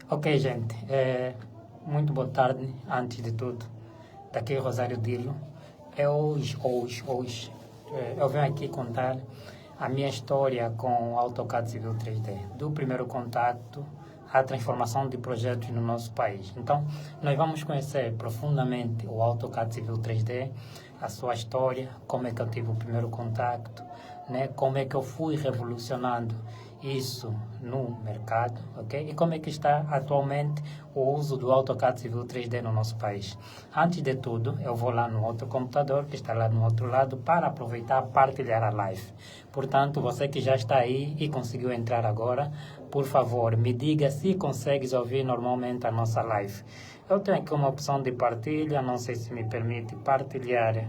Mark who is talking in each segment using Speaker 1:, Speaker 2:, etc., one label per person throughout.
Speaker 1: Ok, gente. Muito boa tarde, antes de tudo. Daqui é Rosário Dilo. Hoje, eu venho aqui contar a minha história com o AutoCAD Civil 3D, do primeiro contato à transformação de projetos no nosso país. Então, nós vamos conhecer profundamente o AutoCAD Civil 3D, a sua história, como é que eu tive o primeiro contato, né? Como é que eu fui revolucionando isso no mercado, ok? E como é que está atualmente o uso do AutoCAD Civil 3D no nosso país. Antes de tudo, eu vou lá no outro computador, que está lá no outro lado, para aproveitar e partilhar a live. Portanto, você que já está aí e conseguiu entrar agora, por favor, me diga se consegues ouvir normalmente a nossa live. Eu tenho aqui uma opção de partilha, não sei se me permite partilhar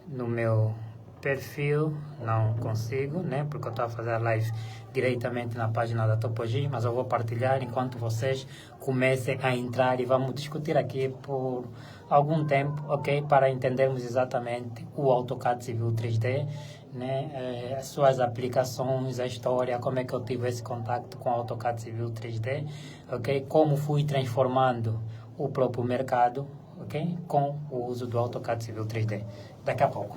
Speaker 1: no meu perfil, não consigo, né? Porque eu estou a fazer a live diretamente na página da Topogis, mas eu vou partilhar enquanto vocês comecem a entrar e vamos discutir aqui por algum tempo, ok? Para entendermos exatamente o AutoCAD Civil 3D, né? As suas aplicações, a história, como é que eu tive esse contato com o AutoCAD Civil 3D, ok? Como fui transformando o próprio mercado, ok? Com o uso do AutoCAD Civil 3D. Daqui a pouco.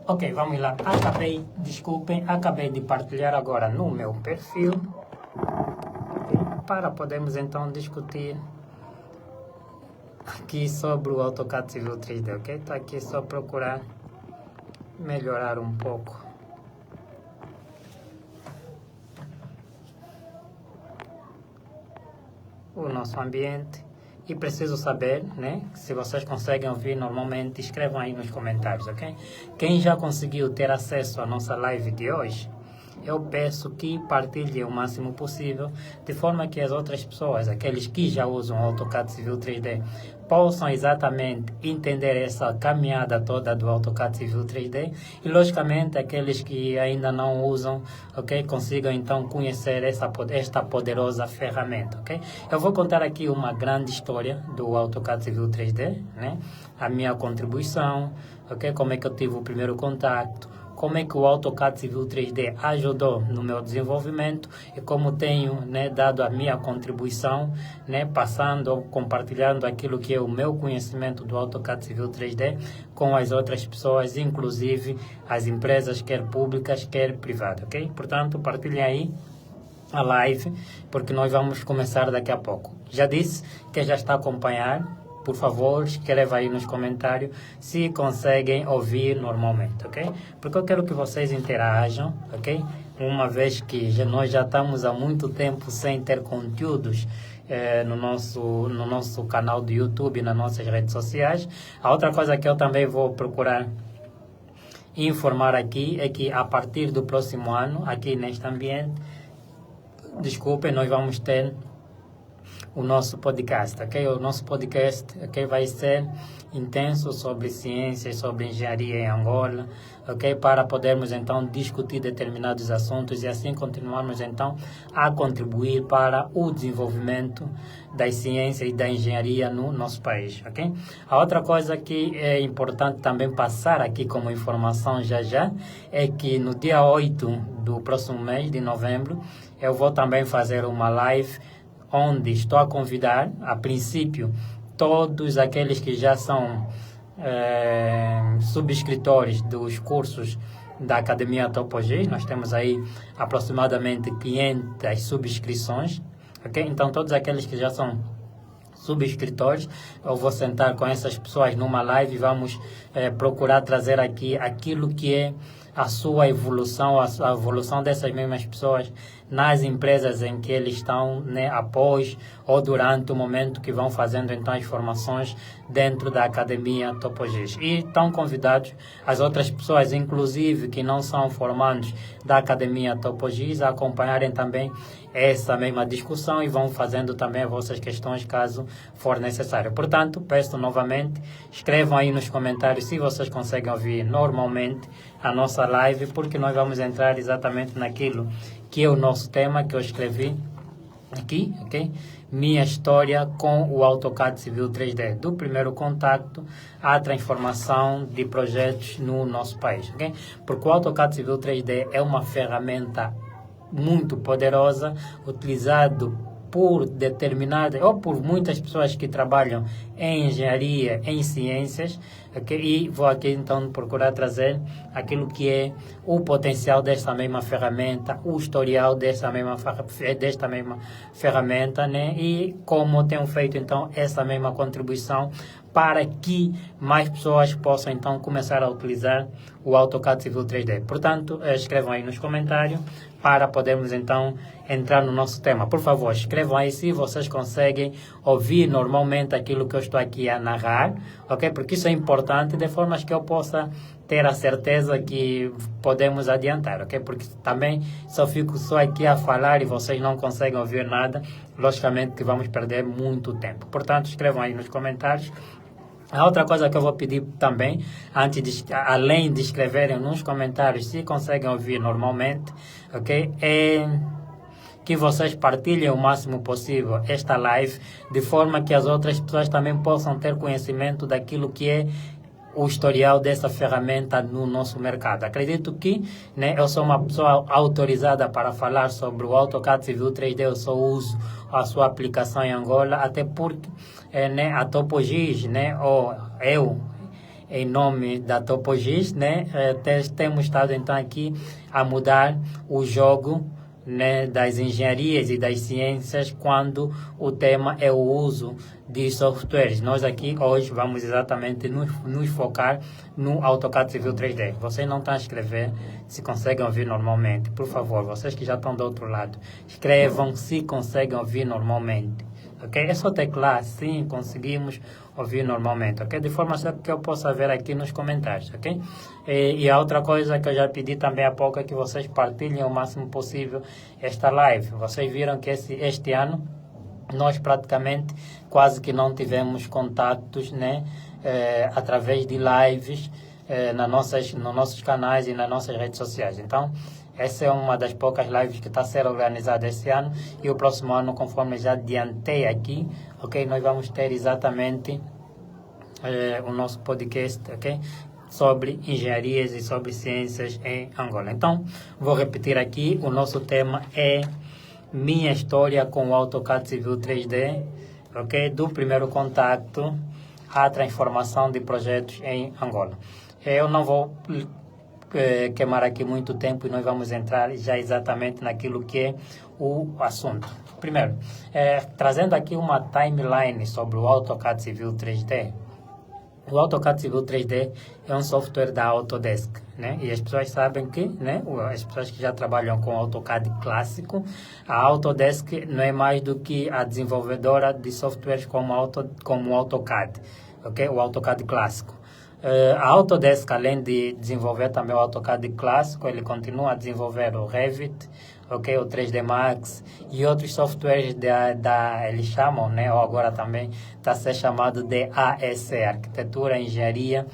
Speaker 1: Ok, vamos lá. Acabei de partilhar agora no meu perfil, okay, para podermos então discutir aqui sobre o AutoCAD Civil 3D, ok? Estou aqui só procurar melhorar um pouco o nosso ambiente. E preciso saber, né, se vocês conseguem ouvir normalmente, escrevam aí nos comentários, ok? Quem já conseguiu ter acesso à nossa live de hoje, eu peço que partilhem o máximo possível, de forma que as outras pessoas, aqueles que já usam o AutoCAD Civil 3D, possam exatamente entender essa caminhada toda do AutoCAD Civil 3D e, logicamente, aqueles que ainda não usam, ok, consigam então conhecer esta poderosa ferramenta, ok? Eu vou contar aqui uma grande história do AutoCAD Civil 3D, né? A minha contribuição, ok? Como é que eu tive o primeiro contato, como é que o AutoCAD Civil 3D ajudou no meu desenvolvimento e como tenho, né, dado a minha contribuição, né, passando, compartilhando aquilo que é o meu conhecimento do AutoCAD Civil 3D com as outras pessoas, inclusive as empresas, quer públicas, quer privadas, ok? Portanto, partilhem aí a live, porque nós vamos começar daqui a pouco. Já disse que já está a acompanhar. Por favor, escreva aí nos comentários se conseguem ouvir normalmente, ok? Porque eu quero que vocês interajam, ok? Uma vez que nós já estamos há muito tempo sem ter conteúdos no nosso canal do YouTube, nas nossas redes sociais. A outra coisa que eu também vou procurar informar aqui é que a partir do próximo ano, aqui neste ambiente, desculpem, nós vamos ter o nosso podcast, ok? O nosso podcast, ok, vai ser intenso sobre ciências, sobre engenharia em Angola, ok? Para podermos então discutir determinados assuntos e assim continuarmos então a contribuir para o desenvolvimento das ciências e da engenharia no nosso país, ok? A outra coisa que é importante também passar aqui como informação já é que no dia 8 do próximo mês de novembro eu vou também fazer uma live onde estou a convidar, a princípio, todos aqueles que já são subscritores dos cursos da Academia Topogis. Nós temos aí aproximadamente 500 subscrições, ok? Então, todos aqueles que já são subscritores. Eu vou sentar com essas pessoas numa live e vamos procurar trazer aqui aquilo que é a sua evolução, a evolução dessas mesmas pessoas nas empresas em que eles estão, né, após ou durante o momento que vão fazendo então as formações dentro da Academia Topogis. E estão convidados as outras pessoas, inclusive que não são formandos da Academia Topogis, a acompanharem também essa mesma discussão e vão fazendo também as vossas questões caso for necessário. Portanto, peço novamente, escrevam aí nos comentários se vocês conseguem ouvir normalmente a nossa live, porque nós vamos entrar exatamente naquilo que é o nosso tema que eu escrevi aqui, ok? Minha história com o AutoCAD Civil 3D, do primeiro contacto à transformação de projetos no nosso país, ok? Porque o AutoCAD Civil 3D é uma ferramenta muito poderosa, utilizado por determinadas ou por muitas pessoas que trabalham em engenharia, em ciências, okay? E vou aqui então procurar trazer aquilo que é o potencial desta mesma ferramenta, o historial desta mesma ferramenta, né? E como tenho feito então essa mesma contribuição para que mais pessoas possam então começar a utilizar o AutoCAD Civil 3D. Portanto, escrevam aí nos comentários para podermos então entrar no nosso tema. Por favor, escrevam aí se vocês conseguem ouvir normalmente aquilo que eu estou aqui a narrar, ok? Porque isso é importante de forma que eu possa ter a certeza que podemos adiantar, ok? Porque também se eu fico só aqui a falar e vocês não conseguem ouvir nada, logicamente que vamos perder muito tempo. Portanto, escrevam aí nos comentários. A outra coisa que eu vou pedir também, além de escreverem nos comentários se conseguem ouvir normalmente, ok? É que vocês partilhem o máximo possível esta live, de forma que as outras pessoas também possam ter conhecimento daquilo que é o historial dessa ferramenta no nosso mercado. Acredito que, né, eu sou uma pessoa autorizada para falar sobre o AutoCAD Civil 3D, eu só uso a sua aplicação em Angola, até porque né, a Topogis, né, ou eu, em nome da Topogis, né, temos estado então aqui a mudar o jogo, né, das engenharias e das ciências quando o tema é o uso de softwares. Nós aqui hoje vamos exatamente nos focar no AutoCAD Civil 3D. Vocês não estão a escrever se conseguem ouvir normalmente. Por favor, vocês que já estão do outro lado, escrevam se conseguem ouvir normalmente. Ok? É só teclar, sim, conseguimos ouvir normalmente, ok? De forma que eu possa ver aqui nos comentários, ok? E a outra coisa que eu já pedi também há pouco é que vocês partilhem o máximo possível esta live. Vocês viram que este ano nós praticamente quase que não tivemos contatos, né? Através de lives nos nossos canais e nas nossas redes sociais. Então, essa é uma das poucas lives que está a ser organizada esse ano, e o próximo ano, conforme já adiantei aqui, ok, nós vamos ter exatamente o nosso podcast, ok, sobre engenharias e sobre ciências em Angola. Então, vou repetir aqui, o nosso tema é minha história com o AutoCAD Civil 3D, ok, do primeiro contacto à transformação de projetos em Angola. Eu não vou queimar aqui muito tempo e nós vamos entrar já exatamente naquilo que é o assunto. Primeiro, trazendo aqui uma timeline sobre o AutoCAD Civil 3D. O AutoCAD Civil 3D é um software da Autodesk, né? E as pessoas sabem que, né, as pessoas que já trabalham com AutoCAD clássico, a Autodesk não é mais do que a desenvolvedora de softwares como o AutoCAD, ok? O AutoCAD clássico. A Autodesk, além de desenvolver também o AutoCAD clássico, ele continua a desenvolver o Revit, okay, o 3D Max e outros softwares eles chamam, né, ou agora também está a ser chamado de AEC, Arquitetura, Engenharia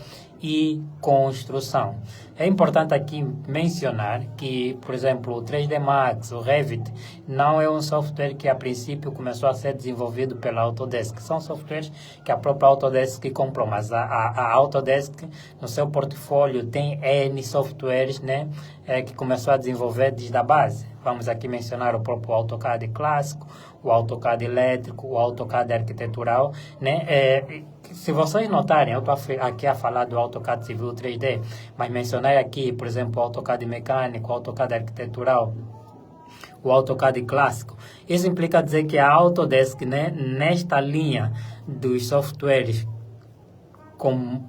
Speaker 1: e Construção. É importante aqui mencionar que, por exemplo, o 3D Max, o Revit, não é um software que a princípio começou a ser desenvolvido pela Autodesk. São softwares que a própria Autodesk comprou, mas a Autodesk no seu portfólio tem N softwares, né, que começou a desenvolver desde a base. Vamos aqui mencionar o próprio AutoCAD clássico, o AutoCAD elétrico, o AutoCAD arquitetural, né? Se vocês notarem, eu estou aqui a falar do AutoCAD Civil 3D, mas mencionei aqui, por exemplo, o AutoCAD mecânico, o AutoCAD arquitetural, o AutoCAD clássico. Isso implica dizer que a Autodesk, né, nesta linha dos softwares com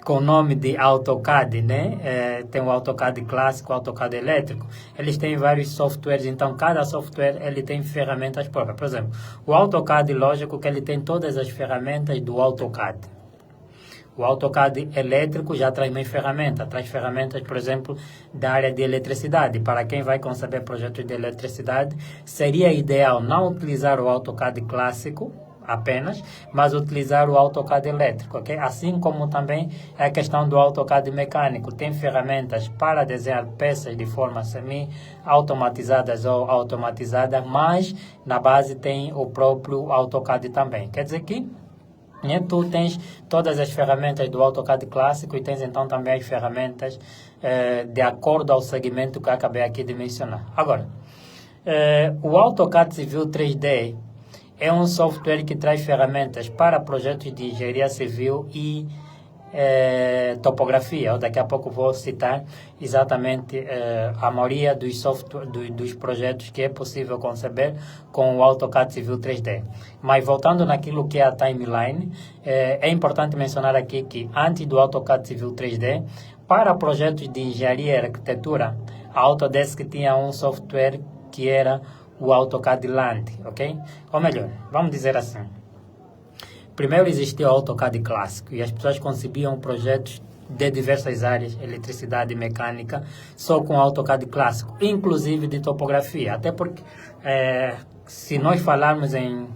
Speaker 1: o nome de AutoCAD, né? Tem o AutoCAD clássico, o AutoCAD elétrico. Eles têm vários softwares, então cada software ele tem ferramentas próprias. Por exemplo, o AutoCAD, lógico que ele tem todas as ferramentas do AutoCAD. O AutoCAD elétrico já traz mais ferramentas. Traz ferramentas, por exemplo, da área de eletricidade. Para quem vai conceber projetos de eletricidade, seria ideal não utilizar o AutoCAD clássico apenas, mas utilizar o AutoCAD elétrico, ok? Assim como também é a questão do AutoCAD mecânico. Tem ferramentas para desenhar peças de forma semi-automatizadas ou automatizadas, mas na base tem o próprio AutoCAD também. Quer dizer que tu tens todas as ferramentas do AutoCAD clássico e tens então também as ferramentas de acordo ao segmento que eu acabei aqui de mencionar. Agora, o AutoCAD Civil 3D é um software que traz ferramentas para projetos de engenharia civil e topografia. Daqui a pouco vou citar exatamente a maioria dos projetos que é possível conceber com o AutoCAD Civil 3D. Mas voltando naquilo que é a timeline, é importante mencionar aqui que antes do AutoCAD Civil 3D, para projetos de engenharia e arquitetura, a Autodesk tinha um software que era o AutoCAD Land, ok? Ou melhor, vamos dizer assim. Primeiro existia o AutoCAD clássico e as pessoas concebiam projetos de diversas áreas, eletricidade e mecânica, só com o AutoCAD clássico, inclusive de topografia. Até porque, se nós falarmos em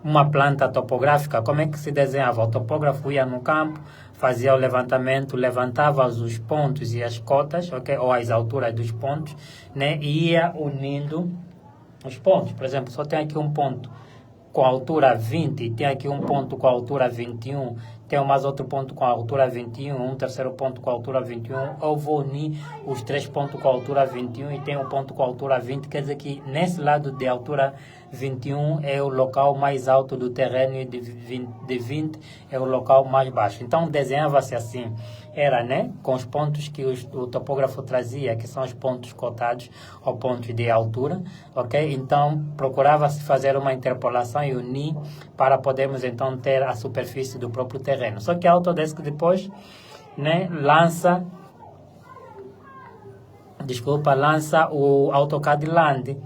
Speaker 1: uma planta topográfica, como é que se desenhava? O topógrafo ia no campo, fazia o levantamento, levantava os pontos e as cotas, ok? Ou as alturas dos pontos, né? E ia unindo os pontos. Por exemplo, só tem aqui um ponto com a altura 20, tem aqui um ponto com a altura 21, tem mais outro ponto com a altura 21, um terceiro ponto com a altura 21, eu vou unir os três pontos com a altura 21 e tem um ponto com a altura 20, quer dizer que nesse lado de altura 21 é o local mais alto do terreno e de 20 é o local mais baixo. Então desenhava-se assim, era, né, com os pontos que o topógrafo trazia, que são os pontos cotados ou pontos de altura, ok? Então procurava-se fazer uma interpolação e unir para podermos então ter a superfície do próprio terreno. Só que a Autodesk depois, né, lança o AutoCAD Land.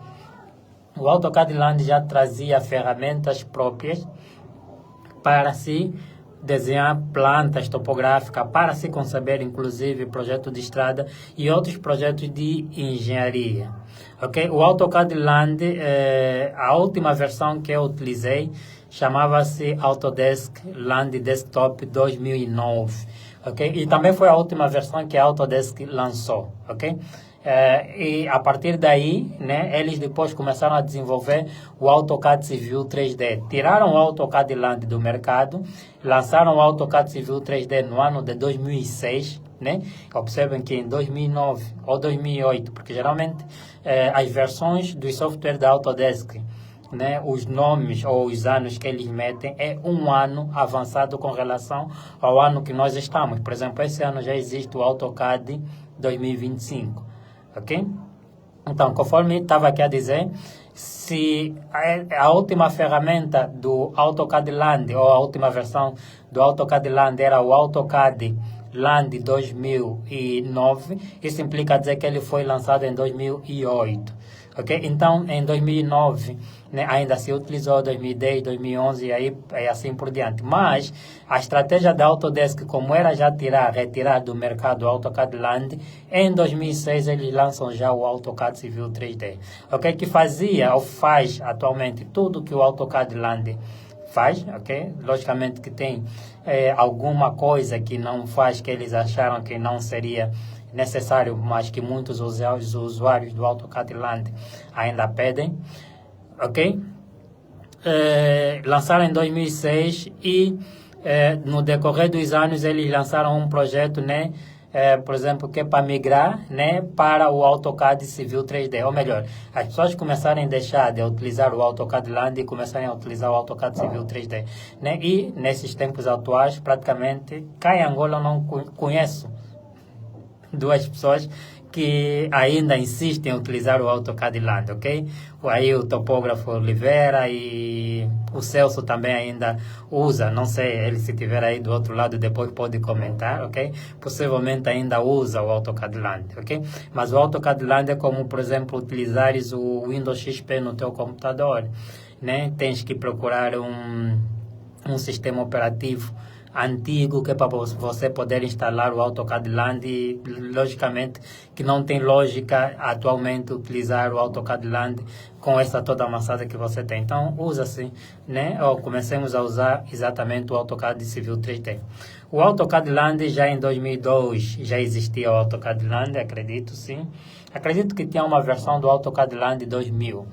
Speaker 1: O AutoCAD Land já trazia ferramentas próprias para se desenhar plantas topográficas, para se conceber inclusive projeto de estrada e outros projetos de engenharia. Okay? O AutoCAD Land, a última versão que eu utilizei, chamava-se Autodesk Land Desktop 2009. Okay? E também foi a última versão que a Autodesk lançou. Okay? E a partir daí, né, eles depois começaram a desenvolver o AutoCAD Civil 3D. Tiraram o AutoCAD Land do mercado, lançaram o AutoCAD Civil 3D no ano de 2006, né? Observem que em 2009 ou 2008, porque geralmente as versões dos softwares da Autodesk, né, os nomes ou os anos que eles metem é um ano avançado com relação ao ano que nós estamos. Por exemplo, esse ano já existe o AutoCAD 2025. Ok? Então, conforme estava aqui a dizer, se a última ferramenta do AutoCAD Land, ou a última versão do AutoCAD Land era o AutoCAD Land 2009, isso implica dizer que ele foi lançado em 2008. Ok? Então, em 2009, né, ainda se utilizou 2010, 2011 e aí assim por diante. Mas a estratégia da Autodesk, como era já retirar do mercado o AutoCAD Land, em 2006 eles lançam já o AutoCAD Civil 3D. Ok? Que fazia ou faz atualmente tudo que o AutoCAD Land faz, ok? Logicamente que tem alguma coisa que não faz, que eles acharam que não seria necessário, mas que muitos usuários do AutoCAD Land ainda pedem, ok? Lançaram em 2006 e no decorrer dos anos eles lançaram um projeto, né, por exemplo, que é para migrar, né, para o AutoCAD Civil 3D, ou melhor, as pessoas começarem a deixar de utilizar o AutoCAD Land e começarem a utilizar o AutoCAD Civil 3D, né, e nesses tempos atuais, praticamente, cá em Angola eu não conheço duas pessoas que ainda insistem em utilizar o AutoCAD Land, ok? Aí o topógrafo Oliveira e o Celso também ainda usa, não sei, ele se estiver aí do outro lado depois pode comentar, ok? Possivelmente ainda usa o AutoCAD Land, ok? Mas o AutoCAD Land é como, por exemplo, utilizares o Windows XP no teu computador, né? Tens que procurar um sistema operativo antigo que é para você poder instalar o AutoCAD Land e logicamente que não tem lógica atualmente utilizar o AutoCAD Land com essa toda amassada que você tem. Então usa-se, né? Ou comecemos a usar exatamente o AutoCAD Civil 3D. O AutoCAD Land já em 2002 já existia o AutoCAD Land, acredito sim. Acredito que tinha uma versão do AutoCAD Land 2000.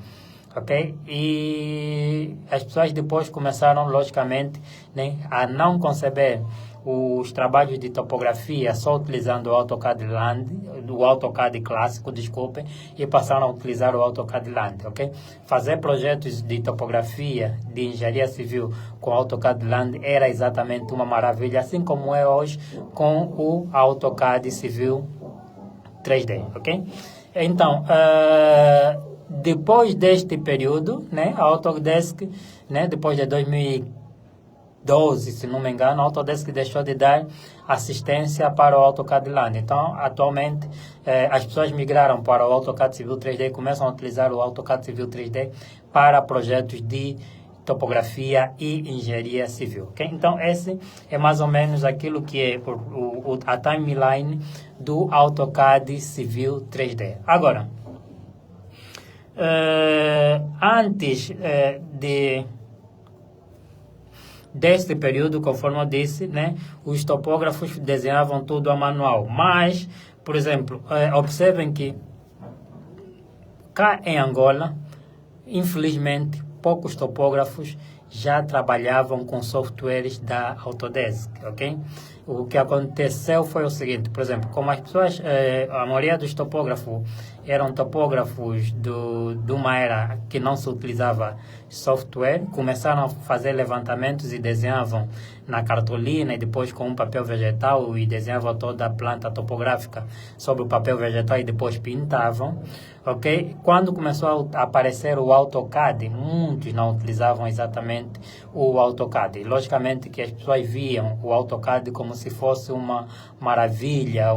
Speaker 1: Ok? E as pessoas depois começaram, logicamente, né, a não conceber os trabalhos de topografia só utilizando o AutoCAD Land, o AutoCAD clássico, desculpem, e passaram a utilizar o AutoCAD Land, ok? Fazer projetos de topografia, de engenharia civil com o AutoCAD Land era exatamente uma maravilha, assim como é hoje com o AutoCAD Civil 3D, ok? Então, depois deste período, né, a Autodesk, né, depois de 2012, se não me engano, a Autodesk deixou de dar assistência para o AutoCAD Land. Então, atualmente, as pessoas migraram para o AutoCAD Civil 3D e começam a utilizar o AutoCAD Civil 3D para projetos de topografia e engenharia civil. Okay? Então, esse é mais ou menos aquilo que é a timeline do AutoCAD Civil 3D. Agora, antes deste período, conforme eu disse, né, os topógrafos desenhavam tudo a manual. Mas, por exemplo, observem que cá em Angola, infelizmente, poucos topógrafos já trabalhavam com softwares da Autodesk, ok? O que aconteceu foi o seguinte, por exemplo, como as pessoas, a maioria dos topógrafos eram topógrafos de uma era que não se utilizava software, começaram a fazer levantamentos e desenhavam na cartolina e depois com um papel vegetal e desenhavam toda a planta topográfica sobre o papel vegetal e depois pintavam, ok? Quando começou a aparecer o AutoCAD, muitos não utilizavam exatamente o AutoCAD. E, logicamente que as pessoas viam o AutoCAD como se fosse uma maravilha,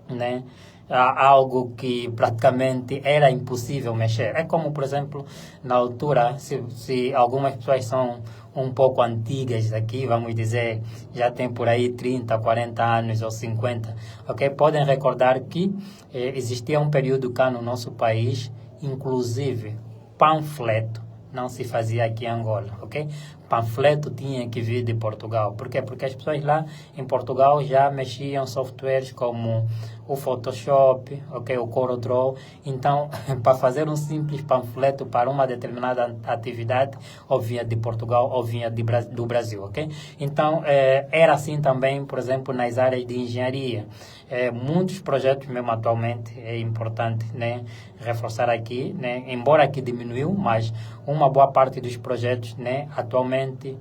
Speaker 1: né? Algo que praticamente era impossível mexer. É como, por exemplo, na altura, se algumas pessoas são um pouco antigas aqui, vamos dizer, já tem por aí 30, 40 anos ou 50, ok? Podem recordar que existia um período cá no nosso país, inclusive panfleto não se fazia aqui em Angola, ok? Panfleto tinha que vir de Portugal. Por quê? Porque as pessoas lá em Portugal já mexiam softwares como o Photoshop, ok? O CorelDRAW. Então, para fazer um simples panfleto para uma determinada atividade, ou vinha de Portugal ou vinha do Brasil, ok? Então, era assim também, por exemplo, nas áreas de engenharia. Muitos projetos, mesmo atualmente, é importante, né, reforçar aqui, né, embora aqui diminuiu, mas uma boa parte dos projetos, né, atualmente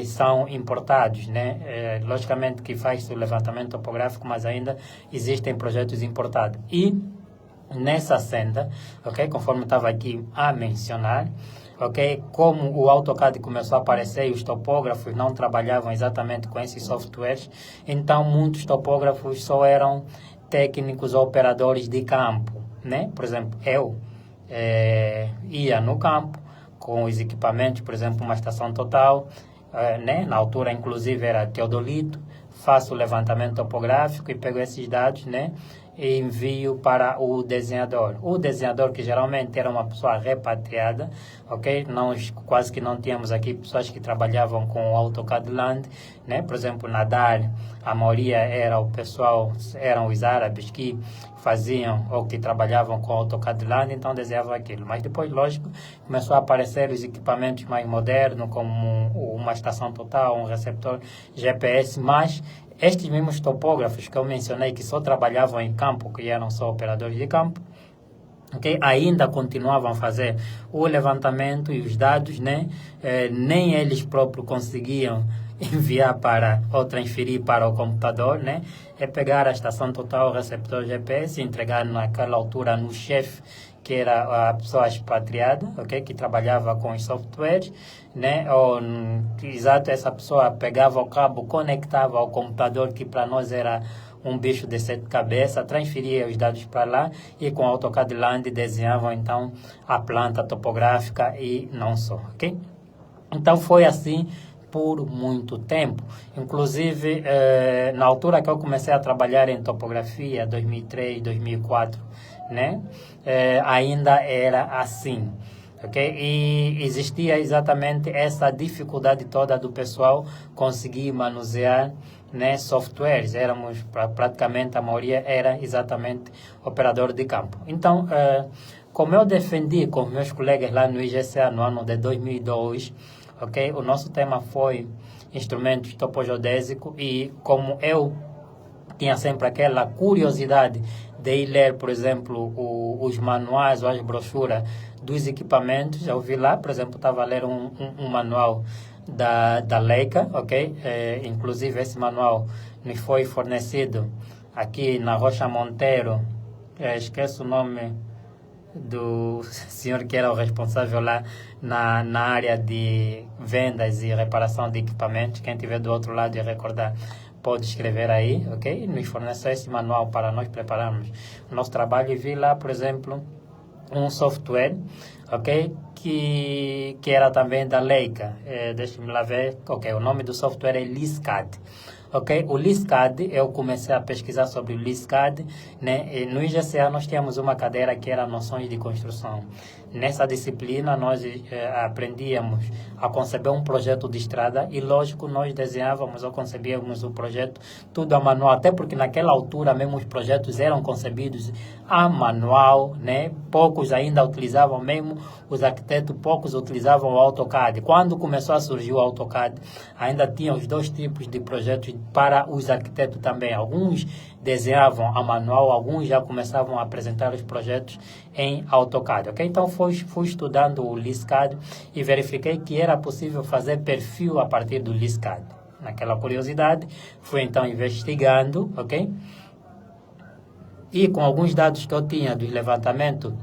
Speaker 1: são importados, né, logicamente que faz o levantamento topográfico, mas ainda existem projetos importados. E nessa senda, ok, conforme estava aqui a mencionar, ok, como o AutoCAD começou a aparecer e os topógrafos não trabalhavam exatamente com esses softwares, então muitos topógrafos só eram técnicos ou operadores de campo, né? Por exemplo, eu ia no campo com os equipamentos, por exemplo, uma estação total, né? Na altura, inclusive, era teodolito, faço o levantamento topográfico e pego esses dados, né? E envio para o desenhador. O desenhador, que geralmente era uma pessoa repatriada, ok? Nós quase que não tínhamos aqui pessoas que trabalhavam com o AutoCAD Land, né? Por exemplo, na DAR, a maioria era o pessoal, eram os árabes que faziam ou que trabalhavam com o AutoCAD Land, então desenhavam aquilo. Mas depois, lógico, começou a aparecer os equipamentos mais modernos, como uma estação total, um receptor GPS, mas estes mesmos topógrafos que eu mencionei, que só trabalhavam em campo, que eram só operadores de campo, okay, ainda continuavam a fazer o levantamento e os dados, né? Nem eles próprios conseguiam enviar para ou transferir para o computador, né? É pegar a estação total, o receptor GPS, entregar naquela altura no chefe, que era a pessoa expatriada, ok? Que trabalhava com os softwares, né? Exato, essa pessoa pegava o cabo, conectava ao computador, que para nós era um bicho de 7 cabeças, transferia os dados para lá e com AutoCAD Land desenhavam então a planta topográfica e não só, ok? Então foi assim por muito tempo. Inclusive, na altura que eu comecei a trabalhar em topografia, 2003, 2004, né? Ainda era assim. Okay? E existia exatamente essa dificuldade toda do pessoal conseguir manusear, né, softwares. Éramos praticamente, a maioria era exatamente operador de campo. Então, como eu defendi com meus colegas lá no IGCA no ano de 2002, okay, o nosso tema foi instrumentos topogeodésicos, e como eu tinha sempre aquela curiosidade de ir ler, por exemplo, os manuais ou as brochuras dos equipamentos. Eu vi lá, por exemplo, estava a ler um manual da Leica, ok? Inclusive esse manual me foi fornecido aqui na Rocha Monteiro, esqueço o nome do senhor que era o responsável lá na área de vendas e reparação de equipamentos. Quem estiver do outro lado e recordar, pode escrever aí, ok? Nos forneceu esse manual para nós prepararmos o nosso trabalho, e vi lá, por exemplo, um software, ok? Que era também da Leica. Deixa-me lá ver, ok? O nome do software é LISCAD. Ok, o LISCAD, eu comecei a pesquisar sobre o LISCAD, né? E no IGCA nós tínhamos uma cadeira que era noções de construção. Nessa disciplina nós aprendíamos a conceber um projeto de estrada, e lógico, nós desenhávamos ou concebíamos o projeto tudo a manual, até porque naquela altura mesmo os projetos eram concebidos a manual, né? Poucos ainda utilizavam, mesmo os arquitetos, poucos utilizavam o AutoCAD. Quando começou a surgir o AutoCAD, ainda tinha os dois tipos de projetos para os arquitetos também. Alguns desenhavam a manual, alguns já começavam a apresentar os projetos em AutoCAD, ok? Então fui estudando o LISCAD e verifiquei que era possível fazer perfil a partir do LISCAD. Naquela curiosidade, fui então investigando, ok? E com alguns dados que eu tinha do levantamento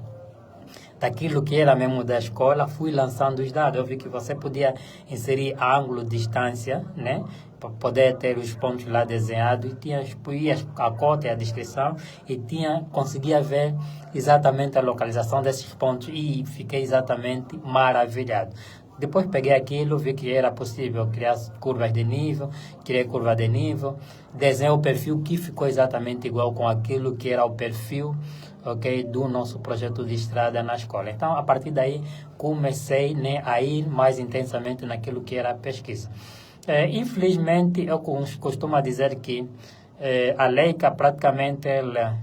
Speaker 1: daquilo que era mesmo da escola, fui lançando os dados. Eu vi que você podia inserir ângulo, distância, né? Para poder ter os pontos lá desenhados, e a cota e a descrição, e conseguia ver exatamente a localização desses pontos, e fiquei exatamente maravilhado. Depois peguei aquilo, vi que era possível criar curvas de nível, criei curva de nível, desenhei o perfil que ficou exatamente igual com aquilo que era o perfil, ok, do nosso projeto de estrada na escola. Então, a partir daí, comecei, né, a ir mais intensamente naquilo que era a pesquisa. Infelizmente, eu costumo dizer que a Leica praticamente ela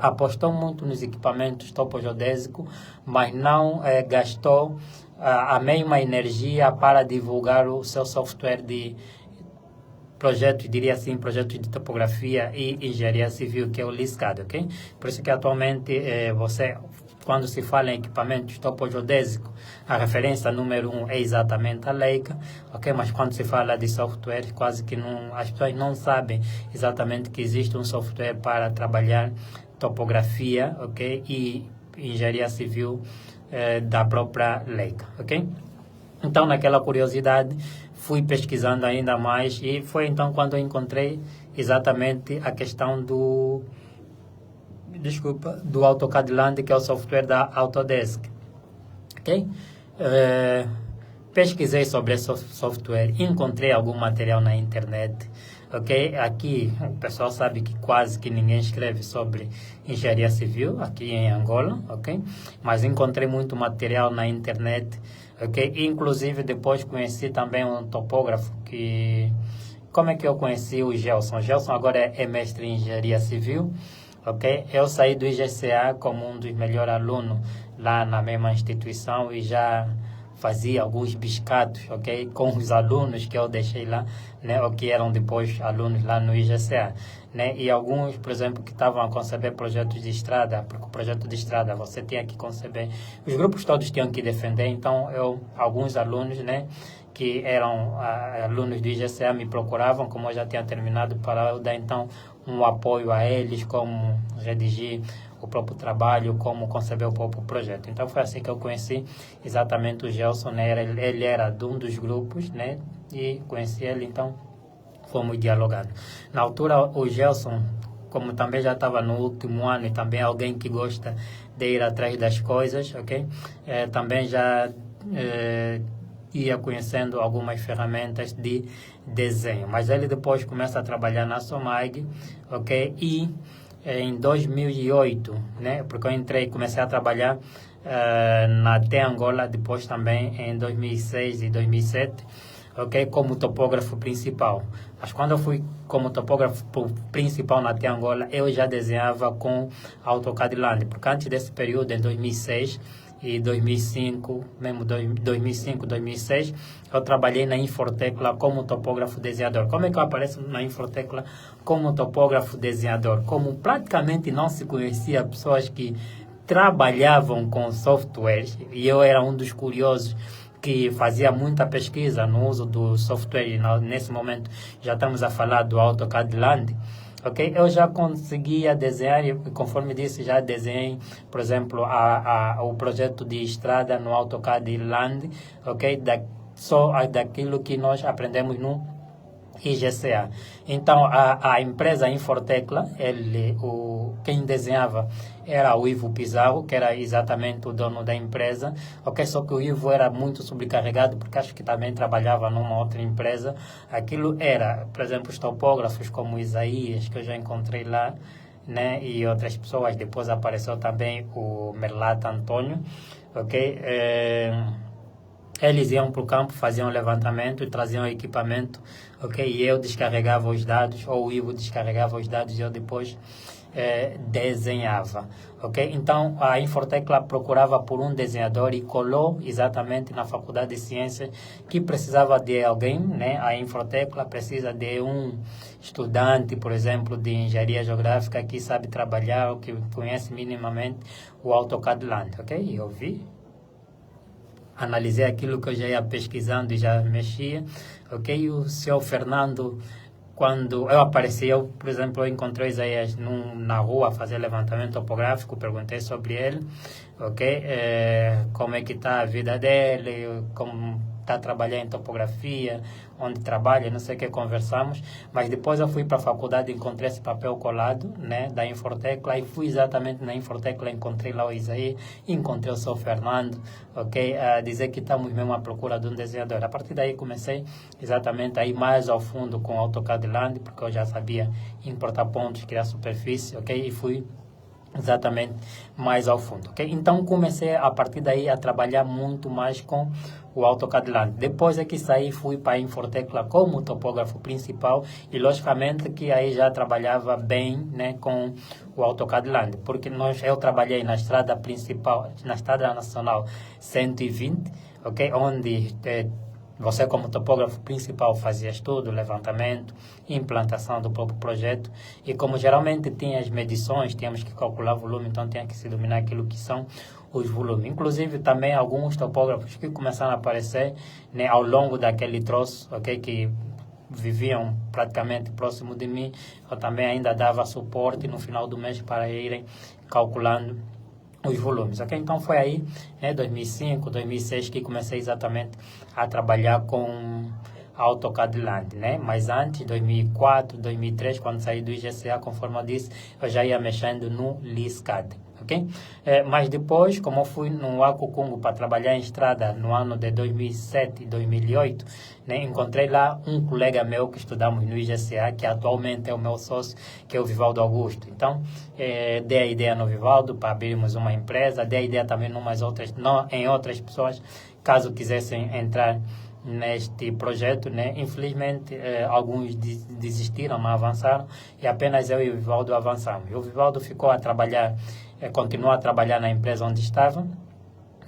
Speaker 1: apostou muito nos equipamentos topogeodésicos, mas não gastou a mesma energia para divulgar o seu software de projetos, diria assim, projetos de topografia e engenharia civil, que é o LISCAD, ok? Por isso que atualmente quando se fala em equipamentos topogeodésicos, a referência número 1 é exatamente a Leica, ok? Mas quando se fala de software, quase que as pessoas não sabem exatamente que existe um software para trabalhar topografia, ok? E engenharia civil da própria Leica, ok? Então, naquela curiosidade, fui pesquisando ainda mais, e foi então quando eu encontrei exatamente a questão do AutoCAD Land, que é o software da Autodesk, ok? Pesquisei sobre esse software, encontrei algum material na internet, ok? Aqui o pessoal sabe que quase que ninguém escreve sobre engenharia civil aqui em Angola, ok? Mas encontrei muito material na internet, ok? Inclusive depois conheci também um topógrafo que... Como é que eu conheci o Gelson? O Gelson agora é mestre em engenharia civil, ok? Eu saí do IGCA como um dos melhores alunos lá na mesma instituição, e já fazia alguns biscatos, ok, com os alunos que eu deixei lá, né, ou que eram depois alunos lá no IGCA, né, e alguns, por exemplo, que estavam a conceber projetos de estrada, porque o projeto de estrada você tinha que conceber, os grupos todos tinham que defender, então alguns alunos, né, que eram alunos do IGCA me procuravam, como eu já tinha terminado, para eu dar então um apoio a eles, como redigir o próprio trabalho, como conceber o próprio projeto. Então foi assim que eu conheci exatamente o Gelson, né? Ele era de um dos grupos, né? E conheci ele, então fomos dialogando. Na altura, o Gelson, como também já estava no último ano e também alguém que gosta de ir atrás das coisas, ok? Também já ia conhecendo algumas ferramentas de desenho. Mas ele depois começa a trabalhar na Somag, ok? E em 2008, né? Porque eu comecei a trabalhar na T Angola, depois também em 2006 e 2007, ok? Como topógrafo principal. Mas quando eu fui como topógrafo principal na T Angola, eu já desenhava com AutoCAD Land, porque antes desse período, em 2006 e 2005, mesmo 2005, 2006, eu trabalhei na Infortecla como topógrafo desenhador. Como é que eu apareço na Infortecla como topógrafo desenhador? Como praticamente não se conhecia pessoas que trabalhavam com softwares, e eu era um dos curiosos que fazia muita pesquisa no uso do software, e nesse momento já estamos a falar do AutoCAD Land, ok? Eu já conseguia desenhar, e conforme disse, já desenhei, por exemplo, o projeto de estrada no AutoCAD Land, ok? Só daquilo que nós aprendemos no IGCA. Então, a empresa Infortecla, quem desenhava era o Ivo Pizarro, que era exatamente o dono da empresa, ok? Só que o Ivo era muito sobrecarregado, porque acho que também trabalhava numa outra empresa. Aquilo era, por exemplo, os topógrafos como Isaías, que eu já encontrei lá, né? E outras pessoas. Depois apareceu também o Merlata Antônio, ok? Eles iam para o campo, faziam levantamento e traziam equipamento, ok? E eu descarregava os dados, ou o Ivo descarregava os dados e eu depois desenhava, ok? Então, a Infortecla procurava por um desenhador e colou exatamente na Faculdade de Ciências que precisava de alguém, né? A Infortecla precisa de um estudante, por exemplo, de engenharia geográfica que sabe trabalhar, ou que conhece minimamente o AutoCAD Land, ok? E eu vi, analisei aquilo que eu já ia pesquisando e já mexia, ok? E o senhor Fernando, quando eu apareci, por exemplo, eu encontrei Isaías na rua a fazer levantamento topográfico, perguntei sobre ele, ok? Como é que está a vida dele, como está trabalhando em topografia, onde trabalha, não sei o que, conversamos, mas depois eu fui para a faculdade, encontrei esse papel colado, né, da Infortecla, e fui exatamente na Infortecla, encontrei lá o Isaías, encontrei o seu Fernando, ok, a dizer que estamos mesmo à procura de um desenhador. A partir daí comecei exatamente a ir mais ao fundo com o AutoCAD Land, porque eu já sabia importar pontos, criar superfície, ok, e fui exatamente mais ao fundo, ok? Então comecei a partir daí a trabalhar muito mais com o AutoCAD Land. Depois é que saí, fui para a Infortecla como topógrafo principal e logicamente que aí já trabalhava bem, né, com o AutoCAD Land, porque eu trabalhei na estrada principal, na estrada nacional 120, ok? Onde você, como topógrafo principal, fazia estudo, levantamento, implantação do próprio projeto. E como geralmente tinha as medições, tínhamos que calcular volume, então tinha que se dominar aquilo que são os volumes. Inclusive, também alguns topógrafos que começaram a aparecer, né, ao longo daquele troço, ok, que viviam praticamente próximo de mim, eu também ainda dava suporte no final do mês para irem calculando os volumes, ok? Então foi aí, né, 2005, 2006 que comecei exatamente a trabalhar com AutoCAD Land, né? Mas antes, 2004, 2003, quando saí do IGCA, conforme eu disse, eu já ia mexendo no LISCAD, ok? Mas depois, como eu fui no Akukungu para trabalhar em estrada no ano de 2007 e 2008, né, encontrei lá um colega meu que estudamos no IGCA, que atualmente é o meu sócio, que é o Vivaldo Augusto. Então, dei a ideia no Vivaldo para abrirmos uma empresa, dei a ideia também em outras pessoas, caso quisessem entrar neste projeto, né? Infelizmente, alguns desistiram, não avançaram, e apenas eu e o Vivaldo avançamos. E o Vivaldo ficou a trabalhar, continuou a trabalhar na empresa onde estava,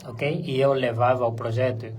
Speaker 1: ok? E eu levava o projeto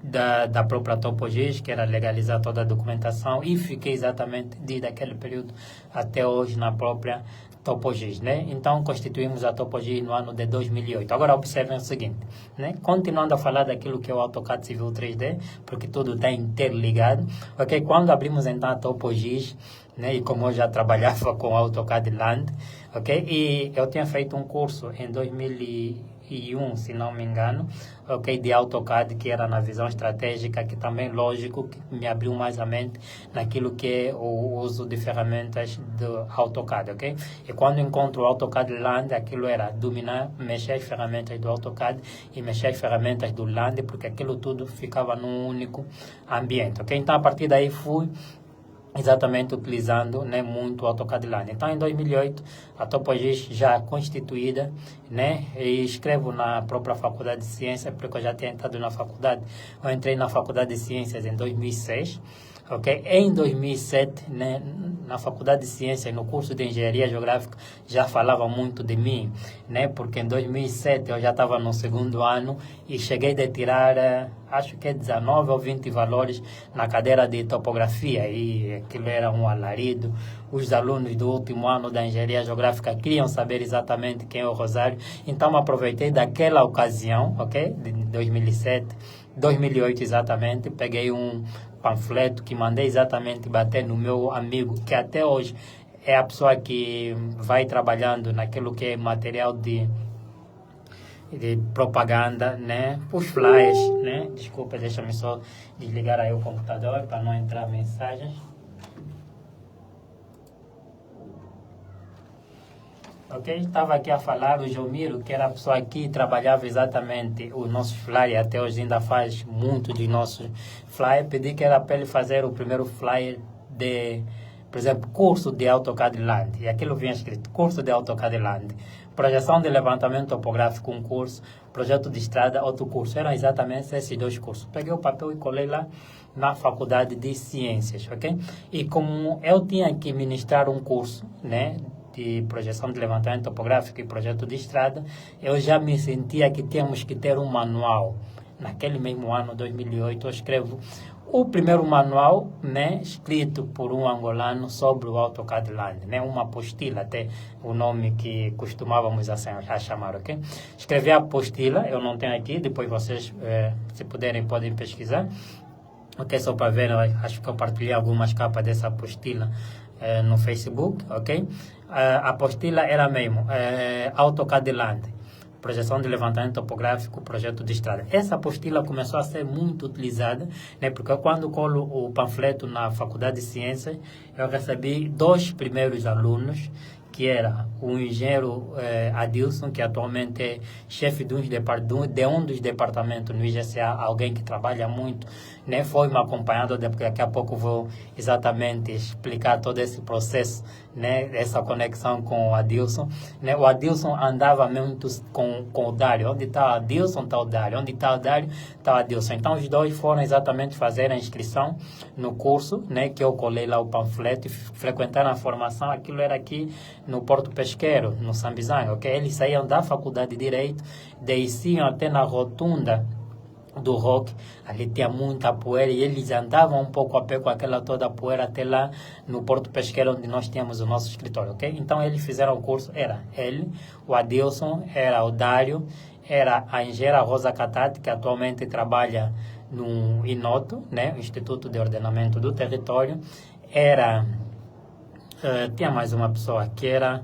Speaker 1: da própria TopoGIS, que era legalizar toda a documentação, e fiquei exatamente desde aquele período até hoje na própria TopoGIS, né? Então, constituímos a TopoGIS no ano de 2008. Agora, observem o seguinte, né? Continuando a falar daquilo que é o AutoCAD Civil 3D, porque tudo está interligado, ok? Quando abrimos, então, a TopoGIS, né? E como eu já trabalhava com AutoCAD Land, ok? E eu tinha feito um curso em 2001, se não me engano, ok, de AutoCAD, que era na visão estratégica, que também, lógico, que me abriu mais a mente naquilo que é o uso de ferramentas do AutoCAD, ok? E quando encontro o AutoCAD Land, aquilo era dominar, mexer as ferramentas do AutoCAD e mexer as ferramentas do Land, porque aquilo tudo ficava num único ambiente, ok? Então, a partir daí, fui exatamente utilizando, né, muito o AutoCAD Land. Então, em 2008, a TopoGIS já constituída, né, e escrevo na própria Faculdade de Ciências, porque eu já tinha entrado na faculdade. Eu entrei na Faculdade de Ciências em 2006, ok? Em 2007, né, na Faculdade de Ciências, no curso de Engenharia Geográfica, já falava muito de mim, né, porque em 2007 eu já estava no segundo ano e cheguei a tirar, acho que 19 ou 20 valores na cadeira de topografia, e aquilo era um alarido. Os alunos do último ano da Engenharia Geográfica queriam saber exatamente quem é o Rosário, então aproveitei daquela ocasião, ok, de 2007, 2008 exatamente, peguei um panfleto que mandei exatamente bater no meu amigo, que até hoje é a pessoa que vai trabalhando naquilo que é material de propaganda, né? Os flyers, né? Desculpa, deixa-me só desligar aí o computador para não entrar mensagens. Ok, estava aqui a falar o Jomiro, que era a pessoa que trabalhava exatamente os nossos flyers, até hoje ainda faz muito de nossos flyers. Pedi que era para ele fazer o primeiro flyer de, por exemplo, curso de AutoCAD Land. E aquilo vinha escrito, curso de AutoCAD Land. Projeção de levantamento topográfico, um curso. Projeto de estrada, outro curso. Eram exatamente esses dois cursos. Peguei o papel e colei lá na Faculdade de Ciências, ok? E como eu tinha que ministrar um curso, né, de projeção de levantamento topográfico e projeto de estrada, eu já me sentia que tínhamos que ter um manual. Naquele mesmo ano, 2008, eu escrevo o primeiro manual, né, escrito por um angolano sobre o AutoCAD Land, né, uma apostila, até o nome que costumávamos a chamar, ok? Escrevi a apostila, eu não tenho aqui, depois vocês, se puderem, podem pesquisar, ok? Só para ver, acho que eu partilhei algumas capas dessa apostila no Facebook, ok? A apostila era mesmo AutoCAD Land, projeção de levantamento topográfico, projeto de estrada. Essa apostila começou a ser muito utilizada, né? Porque quando colo o panfleto na Faculdade de Ciências, eu recebi 2 primeiros alunos, que era o engenheiro Adilson, que atualmente é chefe de um dos departamentos no IGCA, alguém que trabalha muito, né? Foi me acompanhando, porque daqui a pouco vou exatamente explicar todo esse processo, né? Essa conexão com o Adilson, né? O Adilson andava muito com o Dário. Onde está o Adilson, está o Dário. Onde está o Dário, está o Adilson. Então, os dois foram exatamente fazer a inscrição no curso, né? Que eu colei lá o panfleto e frequentaram a formação. Aquilo era aqui no Porto Pesqueiro, no Sambizanho, ok? Eles saíam da Faculdade de Direito, desciam até na rotunda do Rock, ali tinha muita poeira e eles andavam um pouco a pé com aquela toda poeira até lá no Porto Pesqueiro, onde nós tínhamos o nosso escritório, ok? Então eles fizeram o curso, era ele, o Adilson, era o Dário, era a engenheira Rosa Catati, que atualmente trabalha no INOTO, né, Instituto de Ordenamento do Território, era, tinha mais uma pessoa que era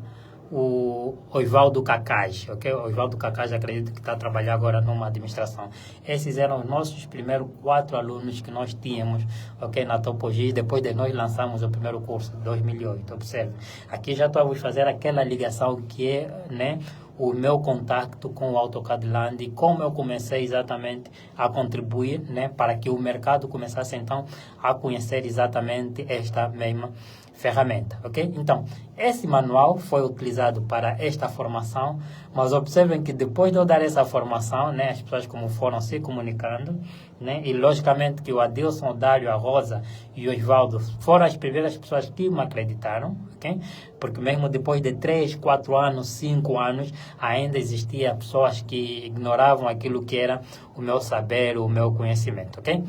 Speaker 1: o Osvaldo Cacage, ok? O Osvaldo Cacage, acredito que está a trabalhar agora numa administração. Esses eram os nossos primeiros 4 alunos que nós tínhamos, ok? Na TopoGIS, depois de nós lançamos o primeiro curso, 2008. Observe, aqui já estou a fazer aquela ligação que é, né, o meu contato com o AutoCAD Land e como eu comecei exatamente a contribuir, né, para que o mercado começasse então a conhecer exatamente esta mesma ferramenta, ok? Então, esse manual foi utilizado para esta formação, mas observem que depois de eu dar essa formação, né, as pessoas como foram se comunicando, né? E logicamente que o Adilson, o Dário, a Rosa e o Osvaldo foram as primeiras pessoas que me acreditaram, ok? Porque mesmo depois de 3, 4 anos, 5 anos, ainda existia pessoas que ignoravam aquilo que era o meu saber, o meu conhecimento, ok?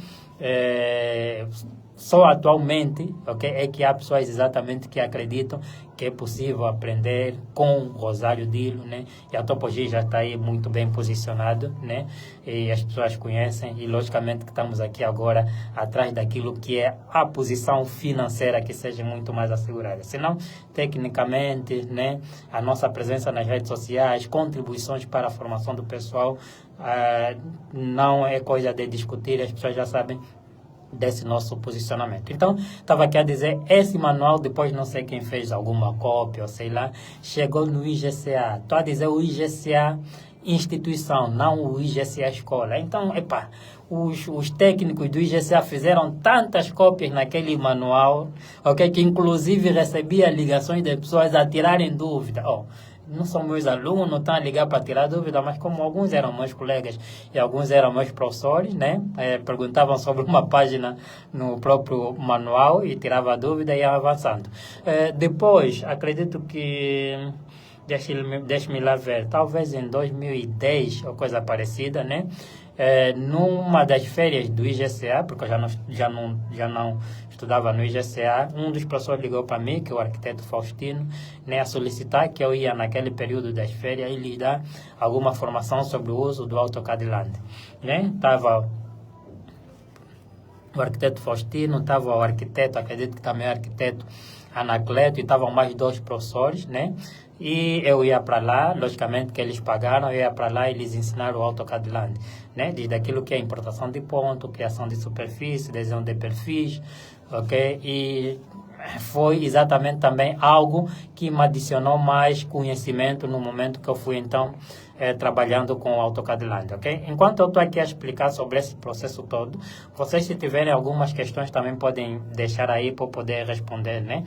Speaker 1: Só atualmente, ok, é que há pessoas exatamente que acreditam que é possível aprender com o Rosário Dilo, né? E a Topogi já está aí muito bem posicionado, né? E as pessoas conhecem e logicamente que estamos aqui agora atrás daquilo que é a posição financeira que seja muito mais assegurada. Senão, tecnicamente, né? A nossa presença nas redes sociais, contribuições para a formação do pessoal, não é coisa de discutir, as pessoas já sabem desse nosso posicionamento. Então, estava aqui a dizer, esse manual, depois não sei quem fez alguma cópia, ou sei lá, chegou no IGCA. Estou a dizer o IGCA instituição, não o IGCA escola. Então, os técnicos do IGCA fizeram tantas cópias naquele manual, ok, que inclusive recebia ligações de pessoas a tirarem dúvida. Não são meus alunos, estão a ligar para tirar dúvida, mas como alguns eram meus colegas e alguns eram meus professores, né? Perguntavam sobre uma página no próprio manual e tirava a dúvida e ia avançando. Depois, acredito que, deixe-me lá ver, talvez em 2010 ou coisa parecida, né? Numa das férias do IGCA, porque eu já não estudava no IGCA, um dos professores ligou para mim, que é o arquiteto Faustino, né, a solicitar que eu ia naquele período das férias e lhe dar alguma formação sobre o uso do AutoCAD Land. Né? Estava o arquiteto Faustino, estava o arquiteto, acredito que também é arquiteto Anacleto, e estavam mais 2 professores, né? E eu ia para lá, logicamente que eles pagaram, eu ia para lá e eles ensinaram o AutoCAD Land, né? Desde aquilo que é importação de ponto, criação de superfície, desenho de perfis, ok? E foi exatamente também algo que me adicionou mais conhecimento no momento que eu fui, então, trabalhando com o AutoCAD Land, ok? Enquanto eu estou aqui a explicar sobre esse processo todo, vocês, se tiverem algumas questões, também podem deixar aí para eu poder responder, né?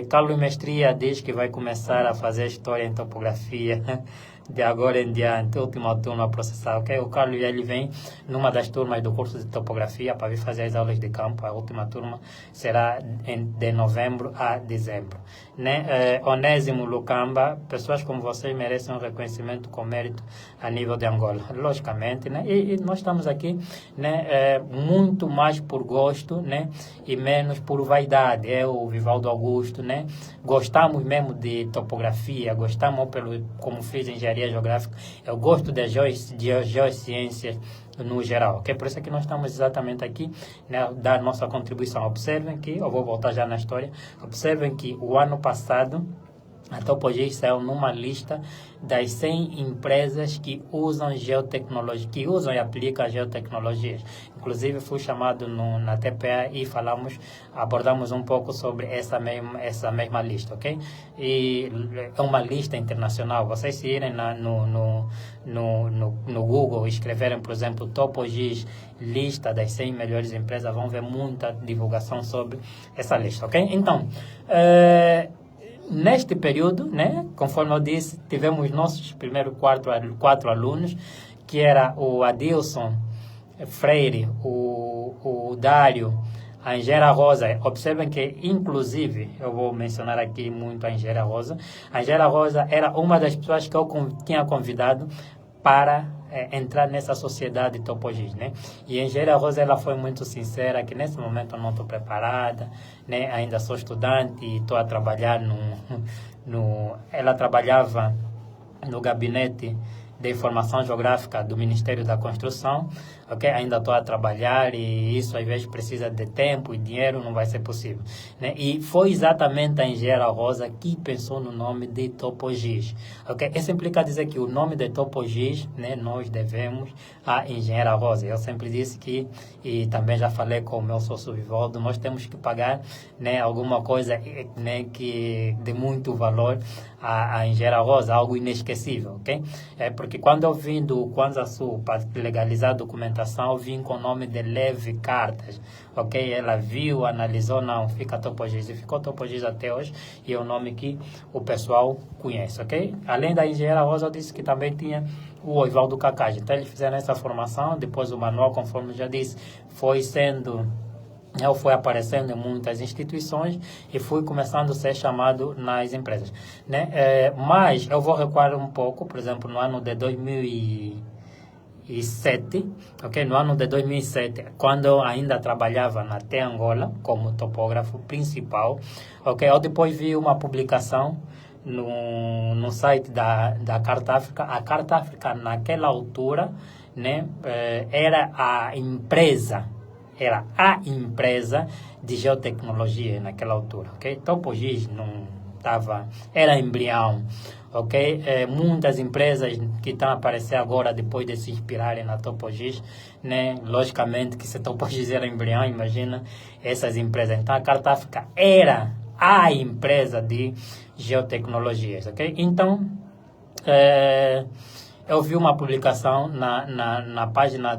Speaker 1: Carlos Mestria diz que vai começar a fazer história em topografia de agora em diante, última turma a processar, ok? O Carlos, ele vem numa das turmas do curso de topografia para vir fazer as aulas de campo. A última turma será de novembro a dezembro, né? Onésimo Lucamba, pessoas como vocês merecem um reconhecimento com mérito a nível de Angola, logicamente, né? E nós estamos aqui, né? Muito mais por gosto, né? E menos por vaidade. Eu, o Vivaldo Augusto, né? Gostamos mesmo de topografia, gostamos como fiz engenharia geográfica, eu gosto de geociências no geral, ok? Por isso é que nós estamos exatamente aqui, né, dar nossa contribuição. Observem que, eu vou voltar já na história, observem que o ano passado a Topogi saiu numa lista das 100 empresas que usam geotecnologia, que usam e aplicam geotecnologias. Inclusive, fui chamado na TPA e abordamos um pouco sobre essa mesma lista, ok? E é uma lista internacional. Vocês, se irem no Google e escreverem, por exemplo, Topogi lista das 100 melhores empresas, vão ver muita divulgação sobre essa lista, ok? Então, neste período, né, conforme eu disse, tivemos nossos primeiros quatro alunos, que era o Adilson Freire, o Dário, a Angela Rosa. Observem que, inclusive, eu vou mencionar aqui muito a Angela Rosa. A Angela Rosa era uma das pessoas que eu tinha convidado para entrar nessa sociedade Topogi, né? E a Angela Rosa, ela foi muito sincera, que nesse momento eu não estou preparada, né? Ainda sou estudante e estou a trabalhar ela trabalhava no gabinete de informação geográfica do Ministério da Construção, ok? Ainda estou a trabalhar e isso às vezes precisa de tempo e dinheiro, não vai ser possível, né? E foi exatamente a Angela Rosa que pensou no nome de Topogi, ok? Isso implica dizer que o nome de Topogi, né, nós devemos a Engenheira Rosa. Eu sempre disse que, e também já falei com o meu sócio Vivaldo, nós temos que pagar, né, alguma coisa, né, que de muito valor a Engenheira Rosa, algo inesquecível, ok? Porque quando eu vim do Kwanza Sul para legalizar a documentação, eu vim com o nome de Levi Cartas, ok? Ela viu, analisou, não, fica Topogis, e ficou Topogis até hoje, e é o nome que o pessoal conhece, ok? Além da engenheira Rosa, eu disse que também tinha o Osvaldo Cacage. Então eles fizeram essa formação, depois o manual, conforme já disse, foi aparecendo em muitas instituições e fui começando a ser chamado nas empresas, né? Mas eu vou recuar um pouco, por exemplo, no ano de 2007, ok? No ano de 2007, quando eu ainda trabalhava na T Angola como topógrafo principal, ok? Eu depois vi uma publicação no site da Carta África. A Carta África, naquela altura, né, era a empresa de geotecnologia naquela altura, ok? Topogis não estava, era embrião, ok? Muitas empresas que estão a aparecer agora depois de se inspirarem na Topogis, né? Logicamente que se Topogis era embrião, imagina essas empresas. Então a Carta África era a empresa de geotecnologias, ok? Então, eu vi uma publicação na página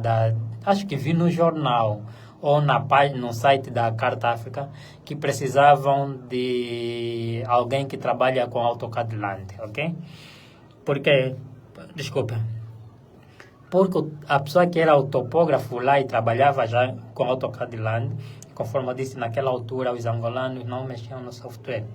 Speaker 1: acho que vi no jornal, ou na página, no site da Carta África, que precisavam de alguém que trabalha com AutoCAD Land, ok? Porque a pessoa que era o topógrafo lá e trabalhava já com AutoCAD Land, conforme eu disse, naquela altura os angolanos não mexiam no software.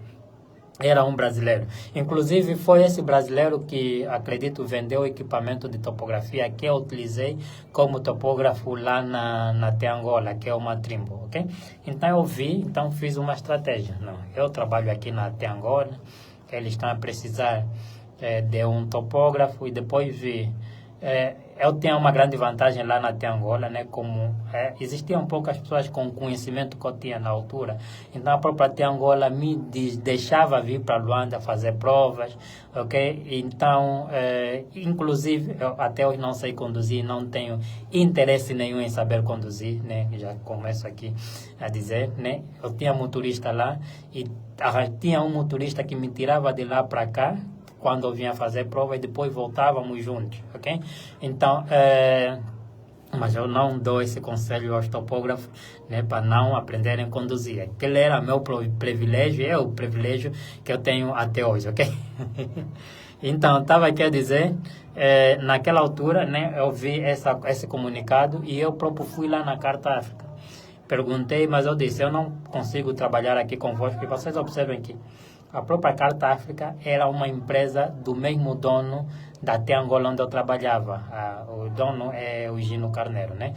Speaker 1: Era um brasileiro. Inclusive, foi esse brasileiro que, acredito, vendeu o equipamento de topografia que eu utilizei como topógrafo lá na T Angola, que é uma Trimble, ok? Então, fiz uma estratégia. Não, eu trabalho aqui na T Angola, eles estão a precisar de um topógrafo, e depois vi... eu tenho uma grande vantagem lá na T Angola, né? Como existiam poucas pessoas com o conhecimento que eu tinha na altura, então a própria T Angola me deixava vir para Luanda fazer provas, ok? Então, inclusive, eu até hoje não sei conduzir, não tenho interesse nenhum em saber conduzir, né? Já começo aqui a dizer, né? Eu tinha motorista lá e tinha um motorista que me tirava de lá para cá, quando eu vinha fazer prova, e depois voltávamos juntos, ok? Então, mas eu não dou esse conselho aos topógrafos, né, para não aprenderem a conduzir. Aquele era meu privilégio, é o privilégio que eu tenho até hoje, ok? Então, estava aqui a dizer, naquela altura, né, eu vi esse comunicado e eu próprio fui lá na Carta África. Perguntei, mas eu disse, eu não consigo trabalhar aqui convosco, porque vocês observem que a própria Carta África era uma empresa do mesmo dono da T Angola onde eu trabalhava. O dono é o Gino Carneiro, né?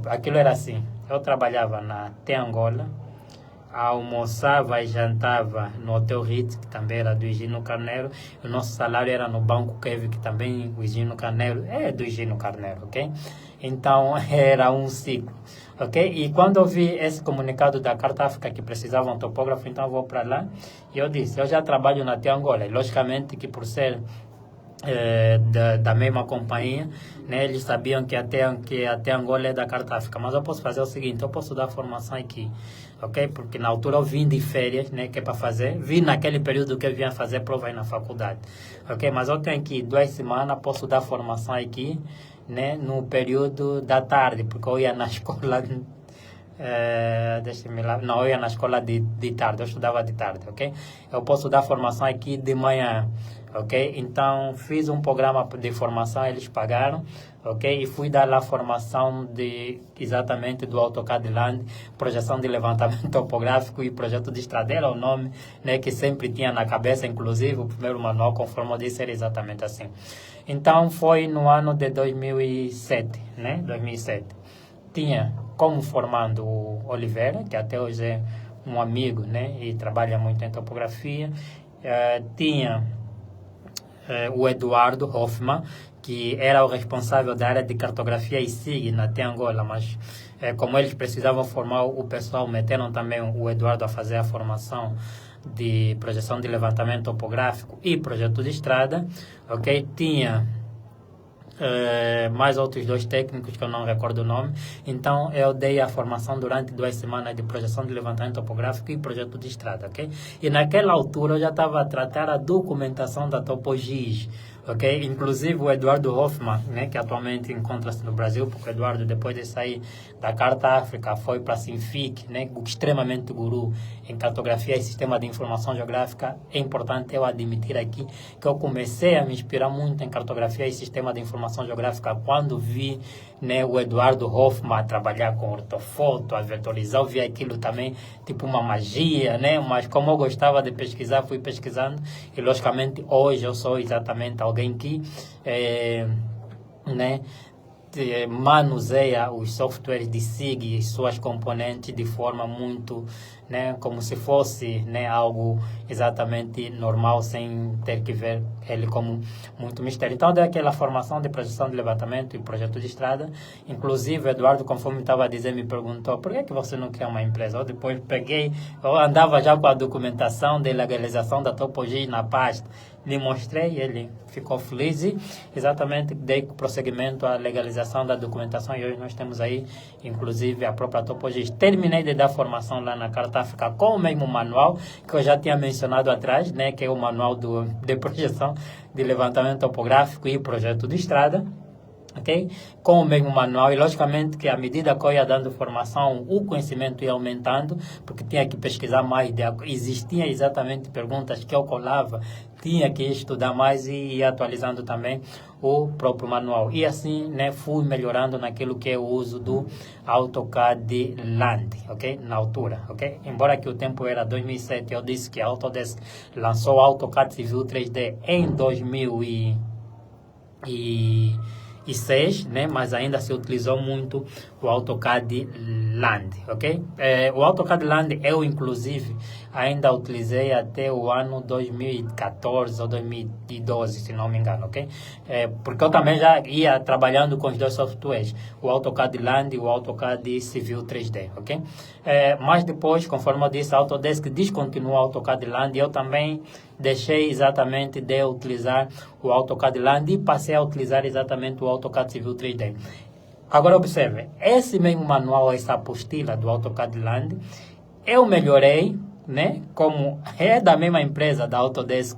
Speaker 1: Aquilo era assim, eu trabalhava na T Angola, almoçava e jantava no Hotel Ritz, que também era do Gino Carneiro, o nosso salário era no Banco Kevin, que também o Gino Carneiro é do Gino Carneiro, ok? Então, era um ciclo, ok? E quando eu vi esse comunicado da Carta África que precisavam de topógrafo, então eu vou para lá, e eu disse, eu já trabalho na T Angola, e logicamente que por ser da mesma companhia, né, eles sabiam que a T Angola é da Carta África, mas eu posso fazer o seguinte, eu posso dar formação aqui, ok? Porque na altura eu vim de férias, né, que é para fazer, vim naquele período que eu vinha fazer prova aí na faculdade, ok? Mas eu tenho aqui 2 semanas, posso dar formação aqui, né, no período da tarde, porque eu ia na escola... eu ia na escola de tarde, eu estudava de tarde, ok? Eu posso dar formação aqui de manhã, ok? Então, fiz um programa de formação, eles pagaram, ok? E fui dar lá a formação exatamente do AutoCAD Land, projeção de levantamento topográfico e projeto de estradeira, o nome, né, que sempre tinha na cabeça, inclusive o primeiro manual, conforme eu disse, era exatamente assim. Então, foi no ano de 2007, né? 2007. Tinha como formando o Oliveira, que até hoje é um amigo, né, e trabalha muito em topografia. Tinha o Eduardo Hoffman, que era o responsável da área de cartografia e SIG na T Angola, mas como eles precisavam formar o pessoal, meteram também o Eduardo a fazer a formação de projeção de levantamento topográfico e projeto de estrada, ok? Tinha mais outros 2 técnicos que eu não recordo o nome. Então eu dei a formação durante 2 semanas de projeção de levantamento topográfico e projeto de estrada, ok? E naquela altura eu já estava a tratar a documentação da Topogis, ok? Inclusive o Eduardo Hoffman, né, que atualmente encontra-se no Brasil, porque o Eduardo, depois de sair da Carta África, foi para a Sinfic, né, extremamente guru em cartografia e sistema de informação geográfica. É importante eu admitir aqui que eu comecei a me inspirar muito em cartografia e sistema de informação geográfica quando vi, né, o Eduardo Hoffman trabalhar com ortofoto, a vetorizar, eu vi aquilo também tipo uma magia, né? Mas como eu gostava de pesquisar, fui pesquisando e logicamente hoje eu sou exatamente alguém que né, manuseia os softwares de SIG e suas componentes de forma muito, né, como se fosse, né, algo exatamente normal, sem ter que ver ele como muito mistério. Então, deu aquela formação de projeção de levantamento e projeto de estrada. Inclusive, o Eduardo, conforme estava a dizer, me perguntou por que você não quer uma empresa? Eu depois peguei, eu andava já com a documentação de legalização da topologia na pasta. Lhe mostrei, ele ficou feliz e exatamente dei prosseguimento à legalização da documentação e hoje nós temos aí, inclusive, a própria topologia. Terminei de dar formação lá na Carta África com o mesmo manual que eu já tinha mencionado atrás, né, que é o manual de projeção de levantamento topográfico e projeto de estrada. Okay? Com o mesmo manual e logicamente que à medida que eu ia dando formação o conhecimento ia aumentando porque tinha que pesquisar mais, existiam exatamente perguntas que eu colava, tinha que estudar mais e ia atualizando também o próprio manual e assim, né, fui melhorando naquilo que é o uso do AutoCAD Land, ok? Na altura, ok? Embora que o tempo era 2007, eu disse que a Autodesk lançou o AutoCAD Civil 3D em 2006, né? Mas ainda se utilizou muito o AutoCAD Land, ok? O AutoCAD Land eu, inclusive, ainda utilizei até o ano 2014 ou 2012, se não me engano, ok? Porque eu também já ia trabalhando com os dois softwares, o AutoCAD Land e o AutoCAD Civil 3D, ok? Mas depois, conforme eu disse, a Autodesk descontinuou o AutoCAD Land e eu também deixei exatamente de utilizar o AutoCAD Land e passei a utilizar exatamente o AutoCAD Civil 3D. Agora observe, esse mesmo manual, essa apostila do AutoCAD Land, eu melhorei, né? Como é da mesma empresa, da Autodesk,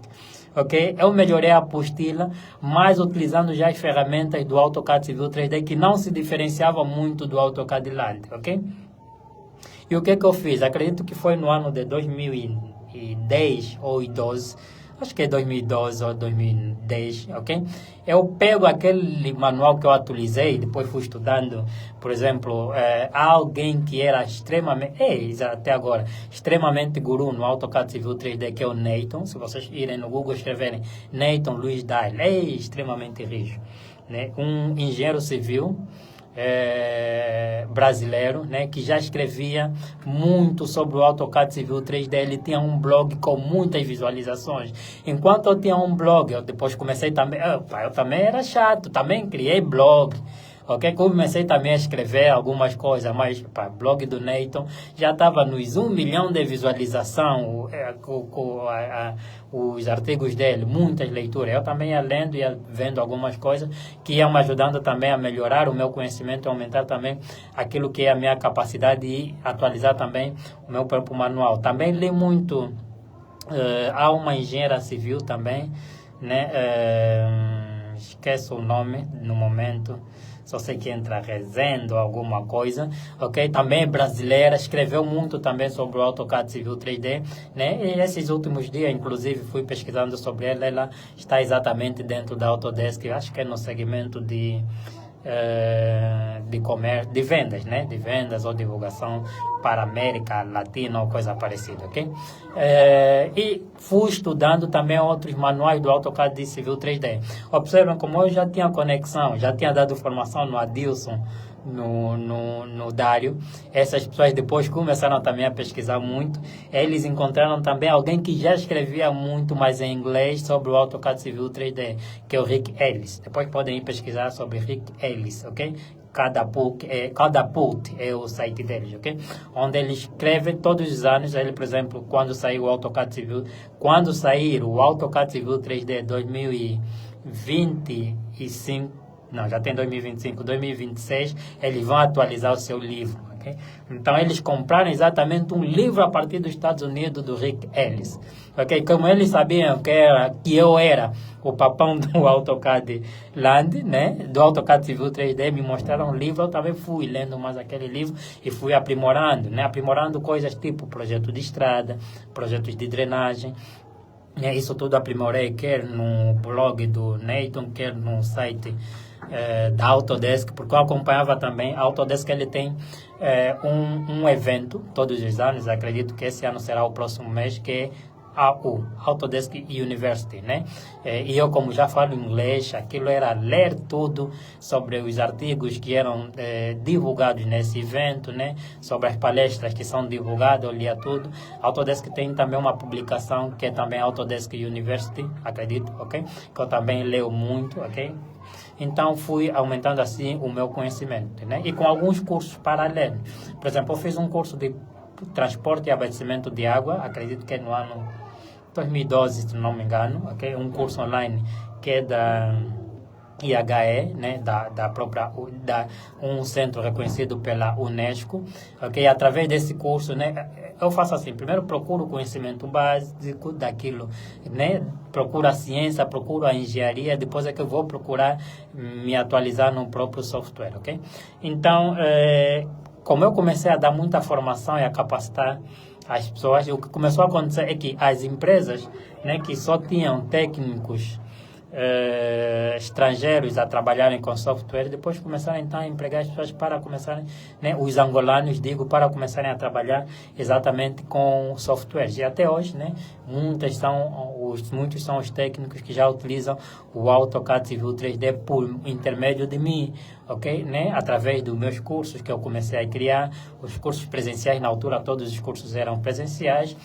Speaker 1: ok? Eu melhorei a apostila, mas utilizando já as ferramentas do AutoCAD Civil 3D que não se diferenciavam muito do AutoCAD Land, ok? E o que eu fiz? Acredito que foi no ano de 2010 ou 2012, acho que é 2012 ou 2010, ok? Eu pego aquele manual que eu atualizei, depois fui estudando, por exemplo, alguém que era extremamente, até agora, extremamente guru no AutoCAD Civil 3D, que é o Neyton. Se vocês irem no Google escreverem Neyton Luiz Dahl, é extremamente rijo, né? Um engenheiro civil, brasileiro, né, que já escrevia muito sobre o AutoCAD Civil 3D. Ele tinha um blog com muitas visualizações. Enquanto eu tinha um blog, eu depois comecei também, eu também era chato, também criei blog, ok? Comecei também a escrever algumas coisas, mas blog do Neyton já estava nos 1 milhão de visualização, os artigos dele, muitas leituras. Eu também ia lendo e ia vendo algumas coisas que iam me ajudando também a melhorar o meu conhecimento, aumentar também aquilo que é a minha capacidade e atualizar também o meu próprio manual. Também li muito, há uma engenheira civil também, né? Esqueço o nome no momento, só sei que entra Rezendo, alguma coisa, ok? Também brasileira, escreveu muito também sobre o AutoCAD Civil 3D, né? E esses últimos dias, inclusive, fui pesquisando sobre ela. Ela está exatamente dentro da Autodesk, acho que é no segmento de comércio, de vendas, né? De vendas ou divulgação para a América Latina ou coisa parecida, ok? E fui estudando também outros manuais do AutoCAD Civil 3D. Observem como eu já tinha conexão, já tinha dado formação no Adilson, no Dário. Essas pessoas depois começaram também a pesquisar muito. Eles encontraram também alguém que já escrevia muito, mas em inglês, sobre o AutoCAD Civil 3D, que é o Rick Ellis. Depois podem ir pesquisar sobre Rick Ellis, ok? Catapult é o site deles, ok? Onde ele escreve todos os anos. Ele, por exemplo, quando sair o AutoCAD Civil 3D 2025, não, já tem 2025, 2026, eles vão atualizar o seu livro, ok? Okay? Então, eles compraram exatamente um livro a partir dos Estados Unidos do Rick Ellis. Okay? Como eles sabiam que eu era o papão do AutoCAD Land, né? Do AutoCAD Civil 3D, me mostraram um livro, eu também fui lendo mais aquele livro e fui aprimorando, né? Aprimorando coisas tipo projeto de estrada, projetos de drenagem. Isso tudo aprimorei, quer no blog do Nathan, quer no site da Autodesk, porque eu acompanhava também. A Autodesk, ele tem um evento todos os anos, acredito que esse ano será o próximo mês, que é AU, Autodesk University, né? E eu, como já falo inglês, aquilo era ler tudo sobre os artigos que eram divulgados nesse evento, né? Sobre as palestras que são divulgadas, eu lia tudo. A Autodesk tem também uma publicação que é também Autodesk University, acredito, ok? Que eu também leio muito, ok? Então, fui aumentando assim o meu conhecimento, né? E com alguns cursos paralelos. Por exemplo, eu fiz um curso de transporte e abastecimento de água, acredito que é no ano 2012, se não me engano, okay? Um curso online que é da IHE, né? da própria, um centro reconhecido pela Unesco, okay? Através desse curso, né? Eu faço assim, primeiro procuro o conhecimento básico daquilo, né? Procuro a ciência, procuro a engenharia, depois é que eu vou procurar me atualizar no próprio software, ok? Então, como eu comecei a dar muita formação e a capacitar as pessoas, o que começou a acontecer é que as empresas, né, que só tinham técnicos estrangeiros a trabalharem com software, depois começaram então a empregar as pessoas para começarem, né, os angolanos, digo, para começarem a trabalhar exatamente com softwares. E até hoje, né, muitos são os técnicos que já utilizam o AutoCAD Civil 3D por intermédio de mim, ok? Né? Através dos meus cursos que eu comecei a criar, os cursos presenciais, na altura todos os cursos eram presenciais,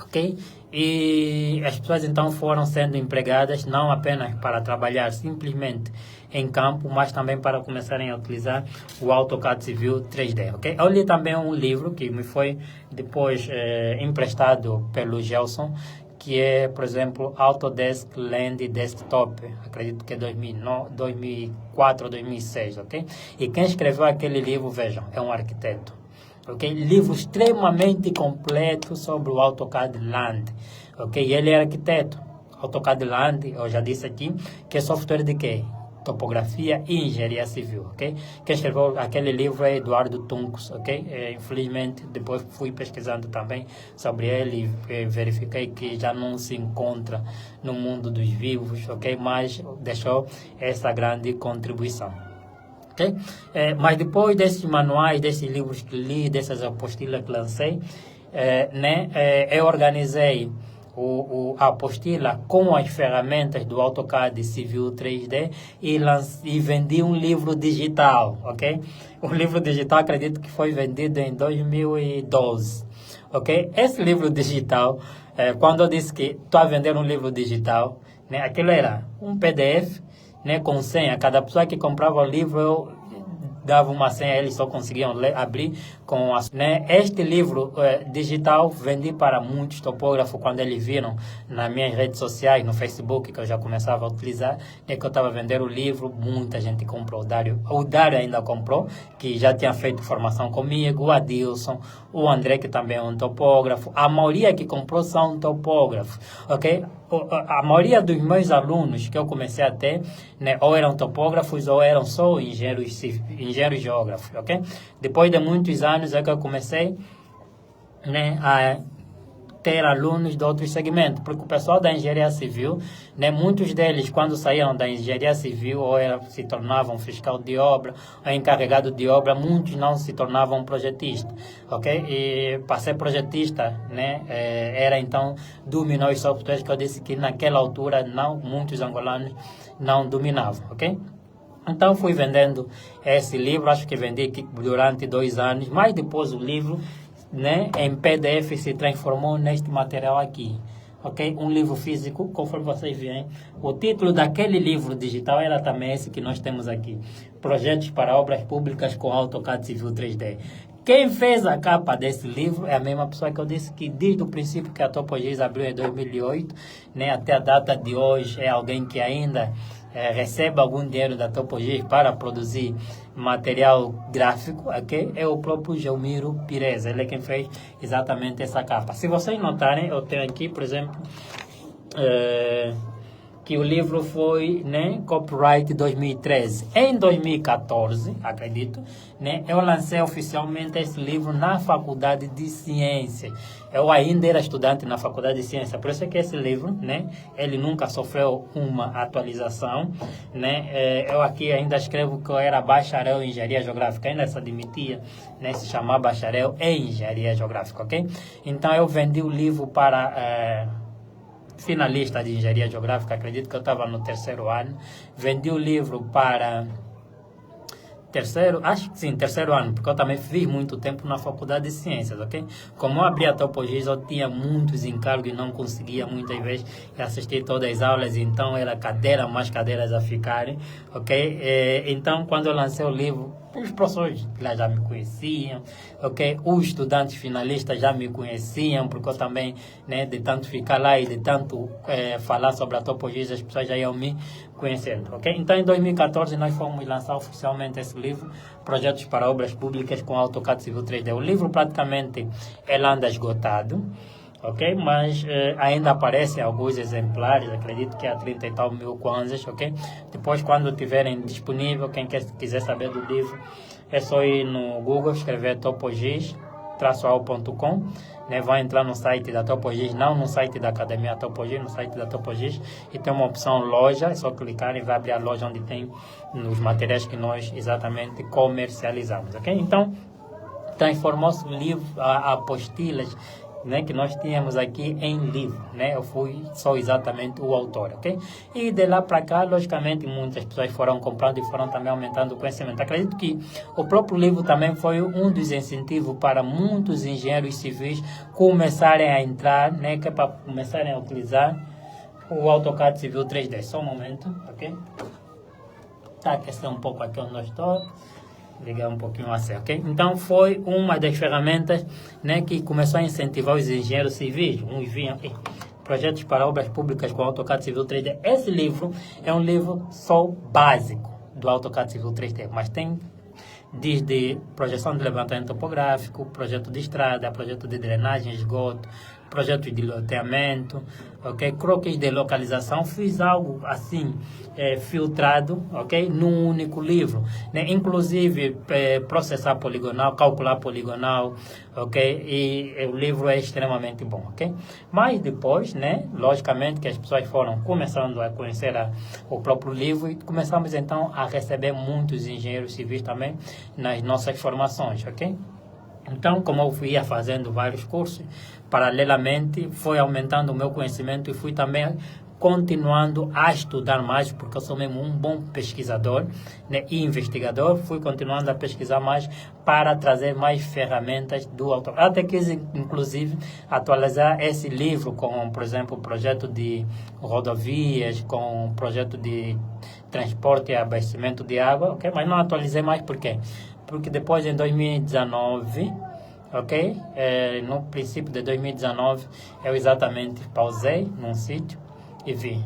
Speaker 1: ok? E as pessoas então foram sendo empregadas não apenas para trabalhar simplesmente em campo, mas também para começarem a utilizar o AutoCAD Civil 3D, ok? Eu li também um livro que me foi depois emprestado pelo Gelson, que é, por exemplo, Autodesk Land Desktop, acredito que é 2004 ou 2006, ok? E quem escreveu aquele livro, vejam, é um arquiteto. Okay? Livro extremamente completo sobre o AutoCAD Land. Okay? Ele é arquiteto. AutoCAD Land, eu já disse aqui, que é software de quê? Topografia e engenharia civil, ok? Quem escreveu aquele livro é Eduardo Tuncos, ok? Infelizmente, depois fui pesquisando também sobre ele e verifiquei que já não se encontra no mundo dos vivos, ok? Mas deixou essa grande contribuição. Okay? Mas depois desses manuais, desses livros que li, dessas apostilas que lancei, eu organizei a apostila com as ferramentas do AutoCAD Civil 3D e vendi um livro digital, ok? O livro digital acredito que foi vendido em 2012, ok? Esse livro digital, quando eu disse que estou a vender um livro digital, né, aquilo era um PDF, né, com senha. Cada pessoa que comprava o livro, eu dava uma senha, eles só conseguiam abrir com né? Este livro digital vendi para muitos topógrafos quando eles viram nas minhas redes sociais, no Facebook, que eu já começava a utilizar, que eu estava vendendo o livro, muita gente comprou. O Dário ainda comprou, que já tinha feito formação comigo, o Adilson, o André, que também é um topógrafo. A maioria que comprou são topógrafos, ok? A maioria dos meus alunos que eu comecei a ter, né, ou eram topógrafos ou eram só engenheiros geógrafos, ok? Depois de muitos anos é que eu comecei, né, a ter alunos de outros segmentos, porque o pessoal da engenharia civil, né, muitos deles, quando saíram da engenharia civil, ou se tornavam fiscal de obra, ou encarregado de obra, muitos não se tornavam projetistas, ok? E para ser projetista, né, era então dominar os softwares que eu disse que naquela altura muitos angolanos não dominavam, ok? Então fui vendendo esse livro, acho que vendi durante 2 anos, mas depois o livro, né, em PDF se transformou neste material aqui, ok? Um livro físico, conforme vocês veem. O título daquele livro digital era também esse que nós temos aqui, Projetos para Obras Públicas com AutoCAD Civil 3D. Quem fez a capa desse livro é a mesma pessoa que eu disse que desde o princípio que a Topogis abriu em 2008, né, até a data de hoje, é alguém que ainda recebe algum dinheiro da Topogis para produzir material gráfico, ok? É o próprio Gelmiro Pires, ele é quem fez exatamente essa capa. Se vocês notarem, eu tenho aqui, por exemplo, que o livro foi, né, copyright 2013. Em 2014, acredito, né, eu lancei oficialmente esse livro na Faculdade de Ciências. Eu ainda era estudante na Faculdade de Ciências, por isso é que esse livro, né, ele nunca sofreu uma atualização, né. Eu aqui ainda escrevo que eu era bacharel em Engenharia Geográfica, ainda se admitia, né, se chamar bacharel em Engenharia Geográfica, ok? Então eu vendi o livro para finalista de Engenharia Geográfica, acredito que eu estava no terceiro ano, vendi o livro para terceiro ano, porque eu também fiz muito tempo na Faculdade de Ciências, ok? Como eu abri a Topogis, eu tinha muitos encargos e não conseguia muitas vezes assistir todas as aulas, então era cadeira mais cadeiras a ficarem, ok? Então, quando eu lancei o livro, os professores lá já me conheciam, ok? Os estudantes finalistas já me conheciam, porque eu também, né, de tanto ficar lá e de tanto falar sobre a Topogis, as pessoas já iam me conhecendo, ok? Então, em 2014, nós fomos lançar oficialmente esse livro, Projetos para Obras Públicas com AutoCAD Civil 3D. O livro praticamente ele anda esgotado, ok? Mas ainda aparecem alguns exemplares, acredito que há 30 e tal mil kwanzas, ok? Depois, quando tiverem disponível, quem quiser saber do livro, é só ir no Google, escrever topogis-ao.com, né? Vai entrar no site da Topogis, não no site da Academia Topogis, no site da Topogis, e tem uma opção loja, é só clicar e vai abrir a loja onde tem os materiais que nós exatamente comercializamos, ok? Então, transformou-se o livro, apostilas, né, que nós tínhamos aqui em livro, né? Eu fui só exatamente o autor, ok? E de lá para cá, logicamente, muitas pessoas foram comprando e foram também aumentando o conhecimento. Acredito que o próprio livro também foi um dos incentivos para muitos engenheiros civis começarem a entrar, né, que é para começarem a utilizar o AutoCAD Civil 3D. Só um momento, ok? Tá aquecendo um pouco aqui onde nós estou. Ligar um pouquinho assim, ok? Então foi uma das ferramentas, né, que começou a incentivar os engenheiros civis. Uns vinham projetos para obras públicas com AutoCAD Civil 3D. Esse livro é um livro só básico do AutoCAD Civil 3D, mas tem desde projeção de levantamento topográfico, projeto de estrada, projeto de drenagem, esgoto, projeto de loteamento, ok? Croquis de localização. Fiz algo assim, filtrado, ok? Num único livro, né? Inclusive processar poligonal, calcular poligonal, ok? E o livro é extremamente bom, ok? Mas depois, né? Logicamente que as pessoas foram começando a conhecer o próprio livro e começamos então a receber muitos engenheiros civis também nas nossas formações, ok? Então, como eu ia fazendo vários cursos, paralelamente foi aumentando o meu conhecimento e fui também continuando a estudar mais, porque eu sou mesmo um bom pesquisador, né, e investigador. Fui continuando a pesquisar mais para trazer mais ferramentas do autor. Até quis, inclusive, atualizar esse livro com, por exemplo, projeto de rodovias, com projeto de transporte e abastecimento de água, ok? Mas não atualizei mais, por quê? Porque depois, em 2019, ok? No princípio de 2019, eu exatamente pausei num sítio e vi,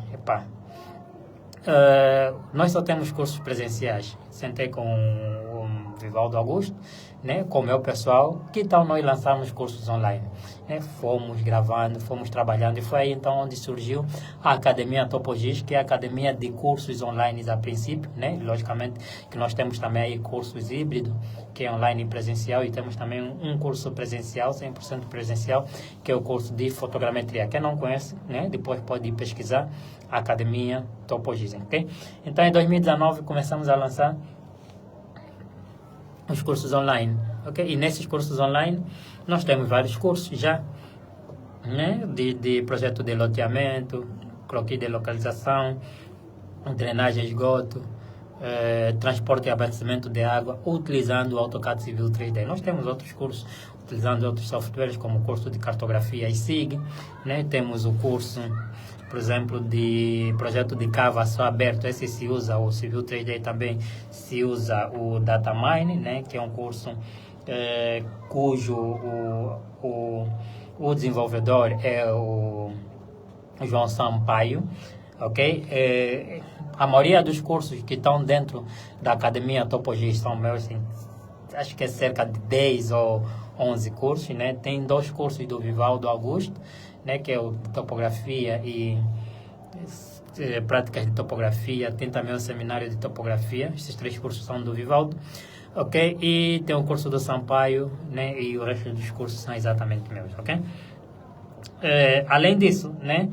Speaker 1: nós só temos cursos presenciais. Sentei com o Vivaldo Augusto, né, com o meu pessoal, que tal nós lançarmos cursos online? Né? Fomos gravando, fomos trabalhando, e foi aí então onde surgiu a Academia Topogis, que é a academia de cursos online a princípio, né? Logicamente que nós temos também aí cursos híbridos, que é online e presencial, e temos também um curso presencial, 100% presencial, que é o curso de fotogrametria. Quem não conhece, né, depois pode ir pesquisar a Academia Topogis, ok? Então em 2019 começamos a lançar os cursos online, ok? E nesses cursos online nós temos vários cursos já, né? De projeto de loteamento, croquis de localização, drenagem, esgoto, transporte e abastecimento de água, utilizando o AutoCAD Civil 3D. Nós temos outros cursos utilizando outros softwares, como o curso de cartografia e SIG, né? Temos o curso, por exemplo, de projeto de cava só aberto. Esse se usa o Civil 3D, também se usa o Datamine, né? Que é um curso cujo o desenvolvedor é o João Sampaio, ok? A maioria dos cursos que estão dentro da Academia Topogis são meus, assim, acho que é cerca de 10 ou 11 cursos, né? Tem 2 cursos do Vivaldo Augusto, né? Que é o de topografia e práticas de topografia. Tem também o seminário de topografia. Esses 3 cursos são do Vivaldo, ok? E tem o curso do Sampaio, né? E o resto dos cursos são exatamente meus, ok? Além disso, né?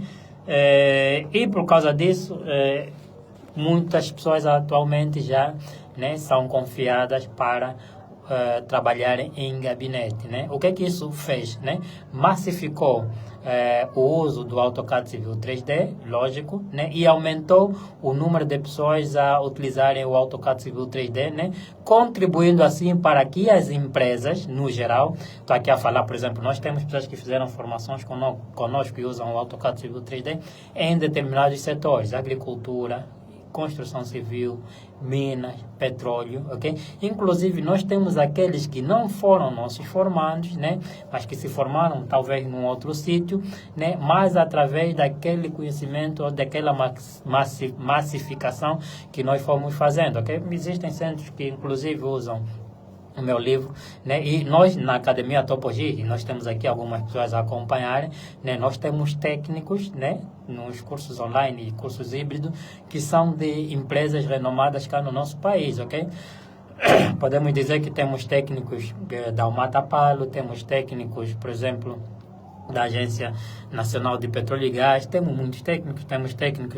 Speaker 1: E por causa disso, muitas pessoas atualmente já, né, são confiadas para trabalharem em gabinete, né? O que é que isso fez, né? Massificou o uso do AutoCAD Civil 3D, lógico, né? E aumentou o número de pessoas a utilizarem o AutoCAD Civil 3D, né? Contribuindo assim para que as empresas, no geral, estou aqui a falar, por exemplo, nós temos pessoas que fizeram formações conosco e usam o AutoCAD Civil 3D em determinados setores, agricultura, construção civil, minas, petróleo, ok? Inclusive, nós temos aqueles que não foram nossos formandos, né? Mas que se formaram talvez num outro sítio, né? Mas através daquele conhecimento ou daquela massificação que nós fomos fazendo, ok? Existem centros que, inclusive, usam o meu livro, né? E nós na Academia Topogi, nós temos aqui algumas pessoas a acompanharem, né? Nós temos técnicos, né? Nos cursos online e cursos híbridos, que são de empresas renomadas cá no nosso país, ok? Podemos dizer que temos técnicos da Umata Palo, temos técnicos, por exemplo, da Agência Nacional de Petróleo e Gás, temos muitos técnicos,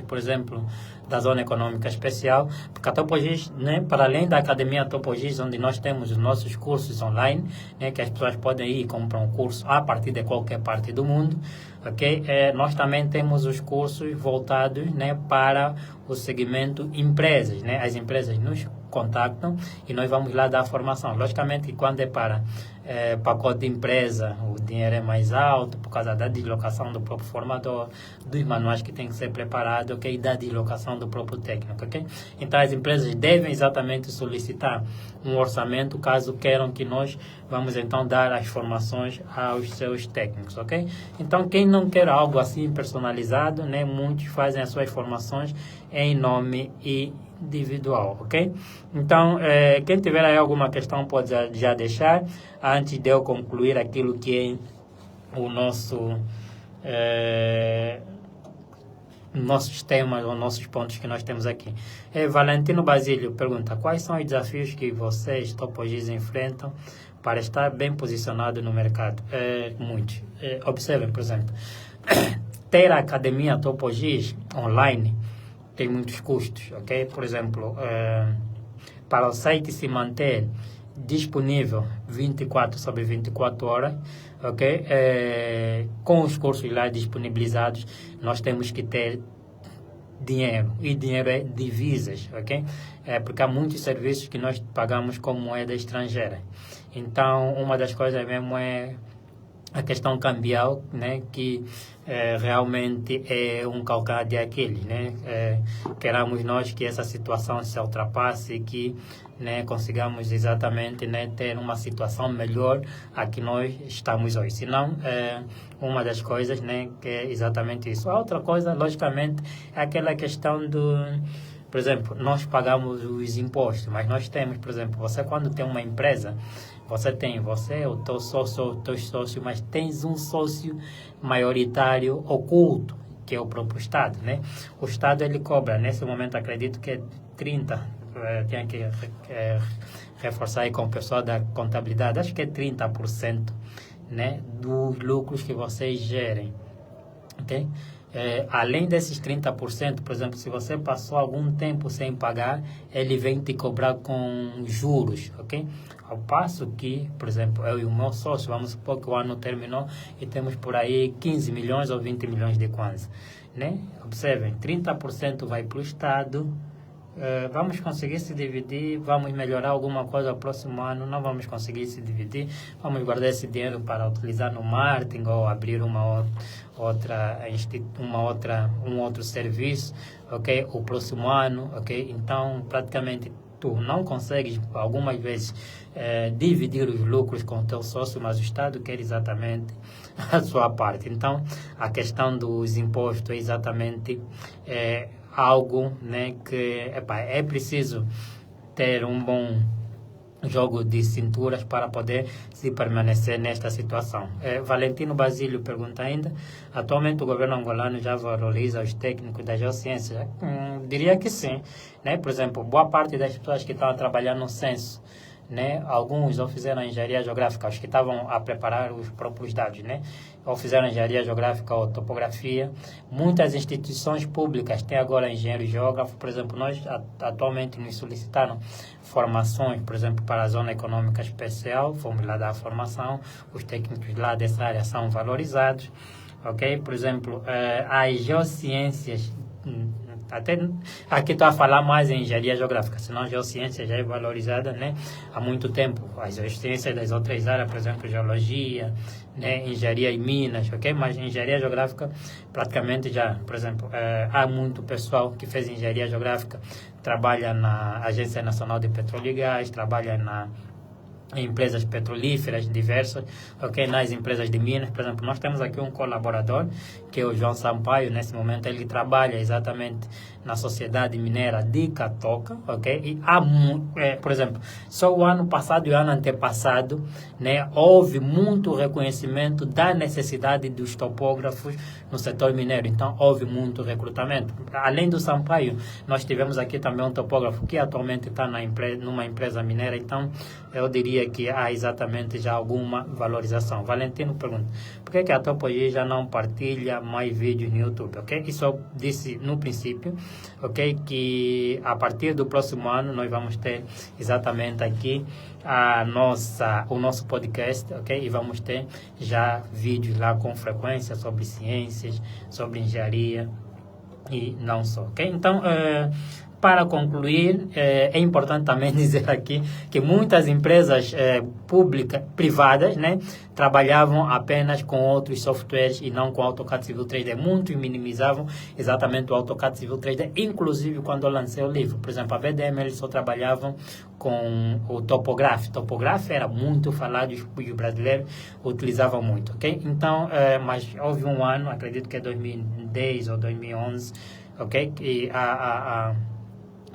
Speaker 1: por exemplo, da Zona Econômica Especial, porque a Topogis, né, para além da Academia Topogis, onde nós temos os nossos cursos online, né, que as pessoas podem ir e comprar um curso a partir de qualquer parte do mundo, ok? Nós também temos os cursos voltados, né, para o segmento empresas, né? As empresas nos contactam e nós vamos lá dar a formação. Logicamente que quando é para pacote de empresa, o dinheiro é mais alto por causa da deslocação do próprio formador, dos manuais que tem que ser preparado, ok? E da deslocação do próprio técnico, ok? Então as empresas devem exatamente solicitar um orçamento caso queiram que nós vamos então dar as formações aos seus técnicos, ok? Então quem não quer algo assim personalizado, né? Muitos fazem as suas formações em nome individual, ok? Então, quem tiver aí alguma questão pode já deixar, antes de eu concluir aquilo que é o nosso nossos temas ou nossos pontos que nós temos aqui. Valentino Basílio pergunta: quais são os desafios que vocês, Topogis, enfrentam para estar bem posicionado no mercado? Muitos. Observem, por exemplo, ter a Academia Topogis online tem muitos custos, ok? Por exemplo, para o site se manter disponível 24/24 horas, ok? Com os cursos lá disponibilizados, nós temos que ter dinheiro, e dinheiro é divisas, ok? Porque há muitos serviços que nós pagamos com moeda estrangeira. Então, uma das coisas mesmo é a questão cambial, né, que realmente é um calcanhar de Aquiles, né? Queramos nós que essa situação se ultrapasse e que, né, consigamos exatamente, né, ter uma situação melhor a que nós estamos hoje. Senão, uma das coisas, né, que é exatamente isso. A outra coisa, logicamente, é aquela questão do... Por exemplo, nós pagamos os impostos, mas nós temos, por exemplo, você quando tem uma empresa, você, o teu sócio, mas tens um sócio maioritário oculto, que é o próprio Estado, né? O Estado, ele cobra, nesse momento, acredito que é 30%, tenho que reforçar aí com o pessoal da contabilidade, acho que é 30%, né, dos lucros que vocês gerem, ok? Além desses 30%, por exemplo, se você passou algum tempo sem pagar, ele vem te cobrar com juros, ok? Ao passo que, por exemplo, eu e o meu sócio, vamos supor que o ano terminou e temos por aí 15 milhões ou 20 milhões de kwanza, né? Observem, 30% vai para o Estado. Vamos conseguir se dividir, vamos melhorar alguma coisa no próximo ano, não vamos conseguir se dividir, vamos guardar esse dinheiro para utilizar no marketing ou abrir um outro serviço, ok? O próximo ano, ok? Então, praticamente tu não consegues, algumas vezes, dividir os lucros com o teu sócio, mas o Estado quer exatamente a sua parte. Então, a questão dos impostos é exatamente algo, né, que é preciso ter um bom jogo de cinturas para poder se permanecer nesta situação. Valentino Basílio pergunta ainda, atualmente o governo angolano já valoriza os técnicos da geociência? Diria que sim, né? Por exemplo, boa parte das pessoas que estão a trabalhar no censo, né? Alguns ou fizeram engenharia geográfica, os que estavam a preparar os próprios dados, né? Ou fizeram engenharia geográfica ou topografia. Muitas instituições públicas têm agora engenheiro geógrafo. Por exemplo, nós atualmente nos solicitaram formações, por exemplo, para a zona econômica especial, fomos lá dar a formação, os técnicos lá dessa área são valorizados, ok? Por exemplo, as geociências, até aqui estou a falar mais em engenharia geográfica, senão a geociência já é valorizada, né, há muito tempo. As geociências das outras áreas, por exemplo, geologia, né, engenharia em minas, ok? Mas engenharia geográfica praticamente já, por exemplo, há muito pessoal que fez engenharia geográfica, trabalha na Agência Nacional de Petróleo e Gás, trabalha em empresas petrolíferas diversas, ok? Nas empresas de minas, por exemplo, nós temos aqui um colaborador, que é o João Sampaio. Nesse momento ele trabalha exatamente na Sociedade Mineira de Catoca, ok? E por exemplo, só o ano passado e o ano antepassado, né, houve muito reconhecimento da necessidade dos topógrafos no setor mineiro, então houve muito recrutamento. Além do Sampaio, nós tivemos aqui também um topógrafo que atualmente está numa empresa mineira, então eu diria que há exatamente já alguma valorização. Valentino pergunta, por que a Topogi já não partilha mais vídeos no YouTube, ok? Isso eu disse no princípio, ok? Que a partir do próximo ano nós vamos ter exatamente aqui o nosso podcast, ok? E vamos ter já vídeos lá com frequência sobre ciências, sobre engenharia e não só, ok? Então, para concluir, é importante também dizer aqui que muitas empresas privadas, né, trabalhavam apenas com outros softwares e não com AutoCAD Civil 3D. Muitos minimizavam exatamente o AutoCAD Civil 3D, inclusive quando eu lancei o livro. Por exemplo, a BDM, eles só trabalhavam com o Topograph. Topograph era muito falado e os brasileiros utilizavam muito, ok? Então, mas houve um ano, acredito que é 2010 ou 2011, ok? E a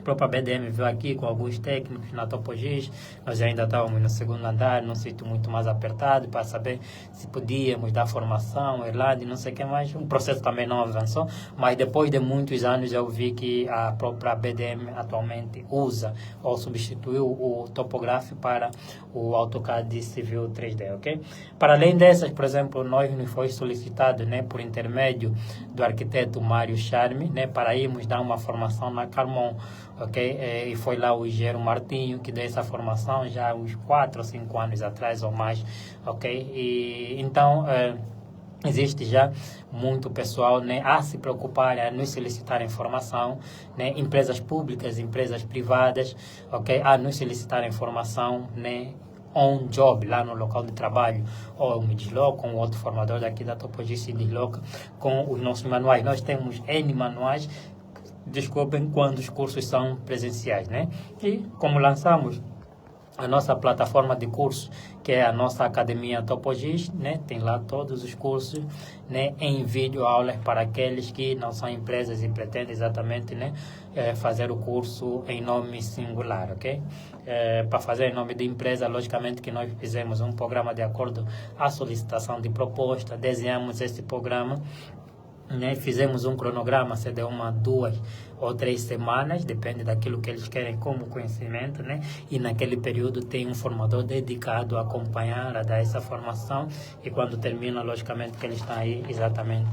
Speaker 1: própria BDM veio aqui com alguns técnicos na Topogis. Nós ainda estávamos no segundo andar, num sítio muito mais apertado, para saber se podíamos dar formação, Irlanda e não sei o que mais. O processo também não avançou, mas depois de muitos anos eu vi que a própria BDM atualmente usa ou substituiu o Topograph para o AutoCAD Civil 3D, ok? Para além dessas, por exemplo, nós nos foi solicitado, né, por intermédio do arquiteto Mário Charme, né, para irmos dar uma formação na Carmon, ok? E foi lá o engenheiro Martinho que deu essa formação já há uns 4 ou 5 anos atrás ou mais, ok? E então existe já muito pessoal, né, a se preocupar, a nos solicitar informação, né, empresas públicas, empresas privadas, ok? A nos solicitar informação, né, on job, lá no local de trabalho, ou eu me desloco, um outro formador daqui da Topogis se desloca com os nossos manuais. Nós temos N manuais, desculpem, quando os cursos são presenciais, né? E como lançamos a nossa plataforma de curso, que é a nossa Academia Topogis, né? Tem lá todos os cursos, né, em vídeo aulas para aqueles que não são empresas e pretendem exatamente, né, fazer o curso em nome singular, ok? Para fazer em nome de empresa, logicamente que nós fizemos um programa de acordo à solicitação de proposta, desenhamos esse programa, né, fizemos um cronograma, se deu 1, 2 ou 3 semanas, depende daquilo que eles querem como conhecimento, né? E naquele período tem um formador dedicado a acompanhar, a dar essa formação, e quando termina, logicamente que eles estão aí exatamente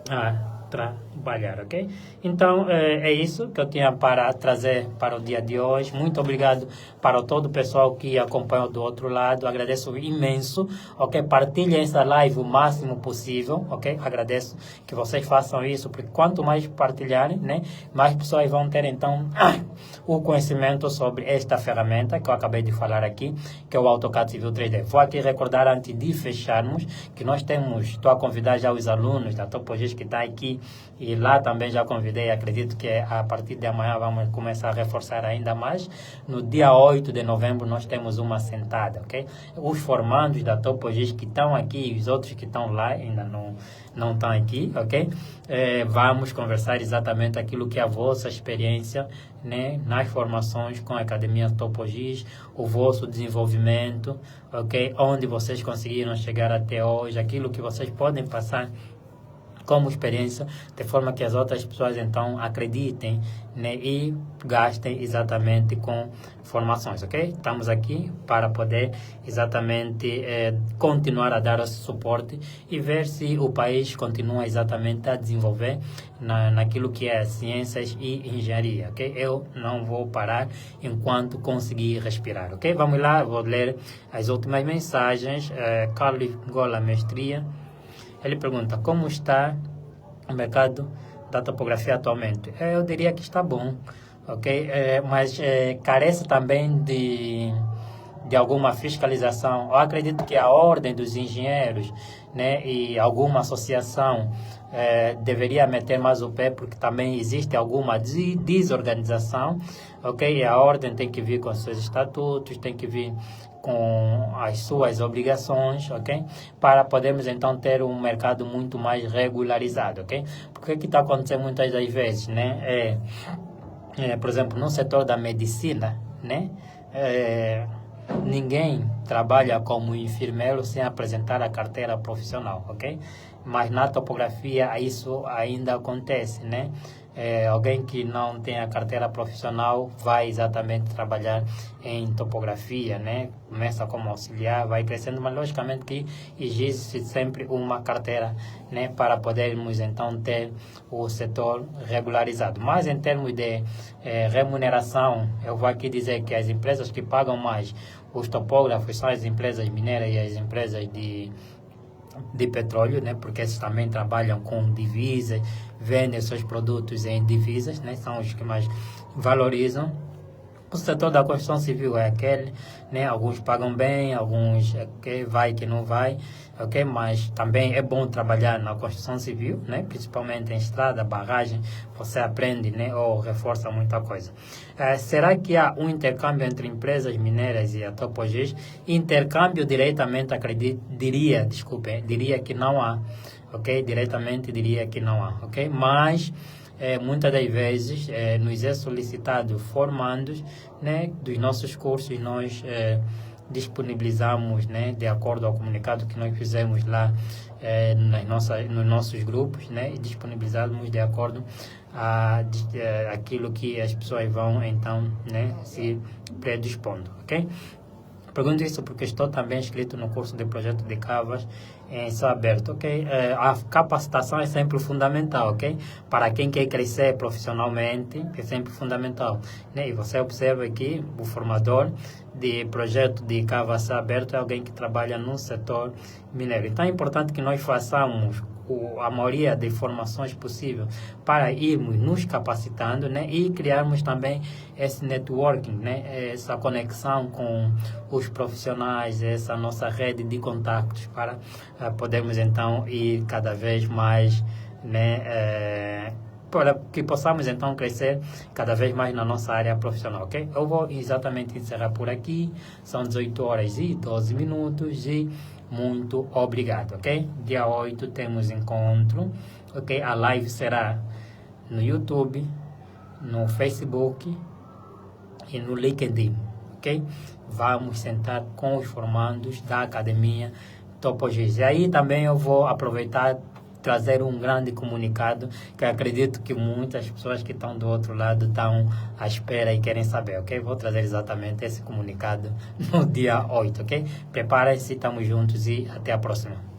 Speaker 1: a trabalhar, ok? Então, é isso que eu tinha para trazer para o dia de hoje. Muito obrigado para todo o pessoal que acompanhou do outro lado. Agradeço imenso, ok? Partilhem essa live o máximo possível, ok? Agradeço que vocês façam isso, porque quanto mais partilharem, né, mais pessoas vão ter, então, o conhecimento sobre esta ferramenta que eu acabei de falar aqui, que é o AutoCAD Civil 3D. Vou aqui recordar, antes de fecharmos, que nós temos, estou a convidar já os alunos da Topogis que está aqui E lá também já convidei, acredito que a partir de amanhã vamos começar a reforçar ainda mais. No dia 8 de novembro nós temos uma sentada, ok? Os formandos da Topogis que estão aqui e os outros que estão lá ainda não estão aqui, ok? Vamos conversar exatamente aquilo que é a vossa experiência, né, nas formações com a Academia Topogis, o vosso desenvolvimento, ok? Onde vocês conseguiram chegar até hoje, aquilo que vocês podem passar como experiência, de forma que as outras pessoas então acreditem, né, e gastem exatamente com formações, ok? Estamos aqui para poder exatamente continuar a dar esse suporte e ver se o país continua exatamente a desenvolver naquilo que é ciências e engenharia, ok? Eu não vou parar enquanto conseguir respirar, ok? Vamos lá, vou ler as últimas mensagens. Carlos Gola Mestria, ele pergunta, como está o mercado da topografia atualmente? Eu diria que está bom, ok? Mas carece também de alguma fiscalização. Eu acredito que a ordem dos engenheiros, né, e alguma associação deveria meter mais o pé, porque também existe alguma desorganização, ok? E a ordem tem que vir com seus estatutos, tem que vir com as suas obrigações, ok? Para podermos então ter um mercado muito mais regularizado, ok? Porque o que está acontecendo muitas das vezes, né? Por exemplo, no setor da medicina, né? Ninguém trabalha como enfermeiro sem apresentar a carteira profissional, ok? Mas na topografia isso ainda acontece, né? Alguém que não tem a carteira profissional vai exatamente trabalhar em topografia, né? Começa como auxiliar, vai crescendo, mas logicamente que existe sempre uma carteira, né? Para podermos então ter o setor regularizado. Mas em termos de remuneração, eu vou aqui dizer que as empresas que pagam mais os topógrafos são as empresas mineiras e as empresas de petróleo, né? Porque esses também trabalham com divisas, vendem seus produtos em divisas, né? São os que mais valorizam. O setor da construção civil é aquele, né? Alguns pagam bem, alguns que vai, que não vai, ok? Mas também é bom trabalhar na construção civil, né? Principalmente em estrada, barragem, você aprende, né? Ou reforça muita coisa. Será que há um intercâmbio entre empresas mineiras e a Topogis? Intercâmbio diretamente, diria que não há, ok? Diretamente diria que não há, ok? Mas muitas das vezes nos é solicitado formandos, né, dos nossos cursos, nós disponibilizamos, né, de acordo ao comunicado que nós fizemos lá nos nossos grupos, né, e disponibilizamos de acordo a aquilo que as pessoas vão então, né, se predispondo, ok? Pergunto isso porque estou também inscrito no curso de projeto de cavas em céu aberto, ok? A capacitação é sempre fundamental, ok? Para quem quer crescer profissionalmente, é sempre fundamental, né? E você observa que o formador de projeto de cava a céu aberto é alguém que trabalha no setor mineiro. Então é importante que nós façamos a maioria de formações possível para irmos nos capacitando, né, e criarmos também esse networking, né, essa conexão com os profissionais, essa nossa rede de contactos para podermos então ir cada vez mais, né, para que possamos então crescer cada vez mais na nossa área profissional, ok? Eu vou exatamente encerrar por aqui, são 18 horas e 12 minutos e muito obrigado, ok? Dia 8 temos encontro, ok? A live será no YouTube, no Facebook e no LinkedIn, ok? Vamos sentar com os formandos da Academia Topogis. E aí também eu vou aproveitar trazer um grande comunicado que eu acredito que muitas pessoas que estão do outro lado estão à espera e querem saber, ok? Vou trazer exatamente esse comunicado no dia 8, ok? Preparem-se, estamos juntos e até a próxima.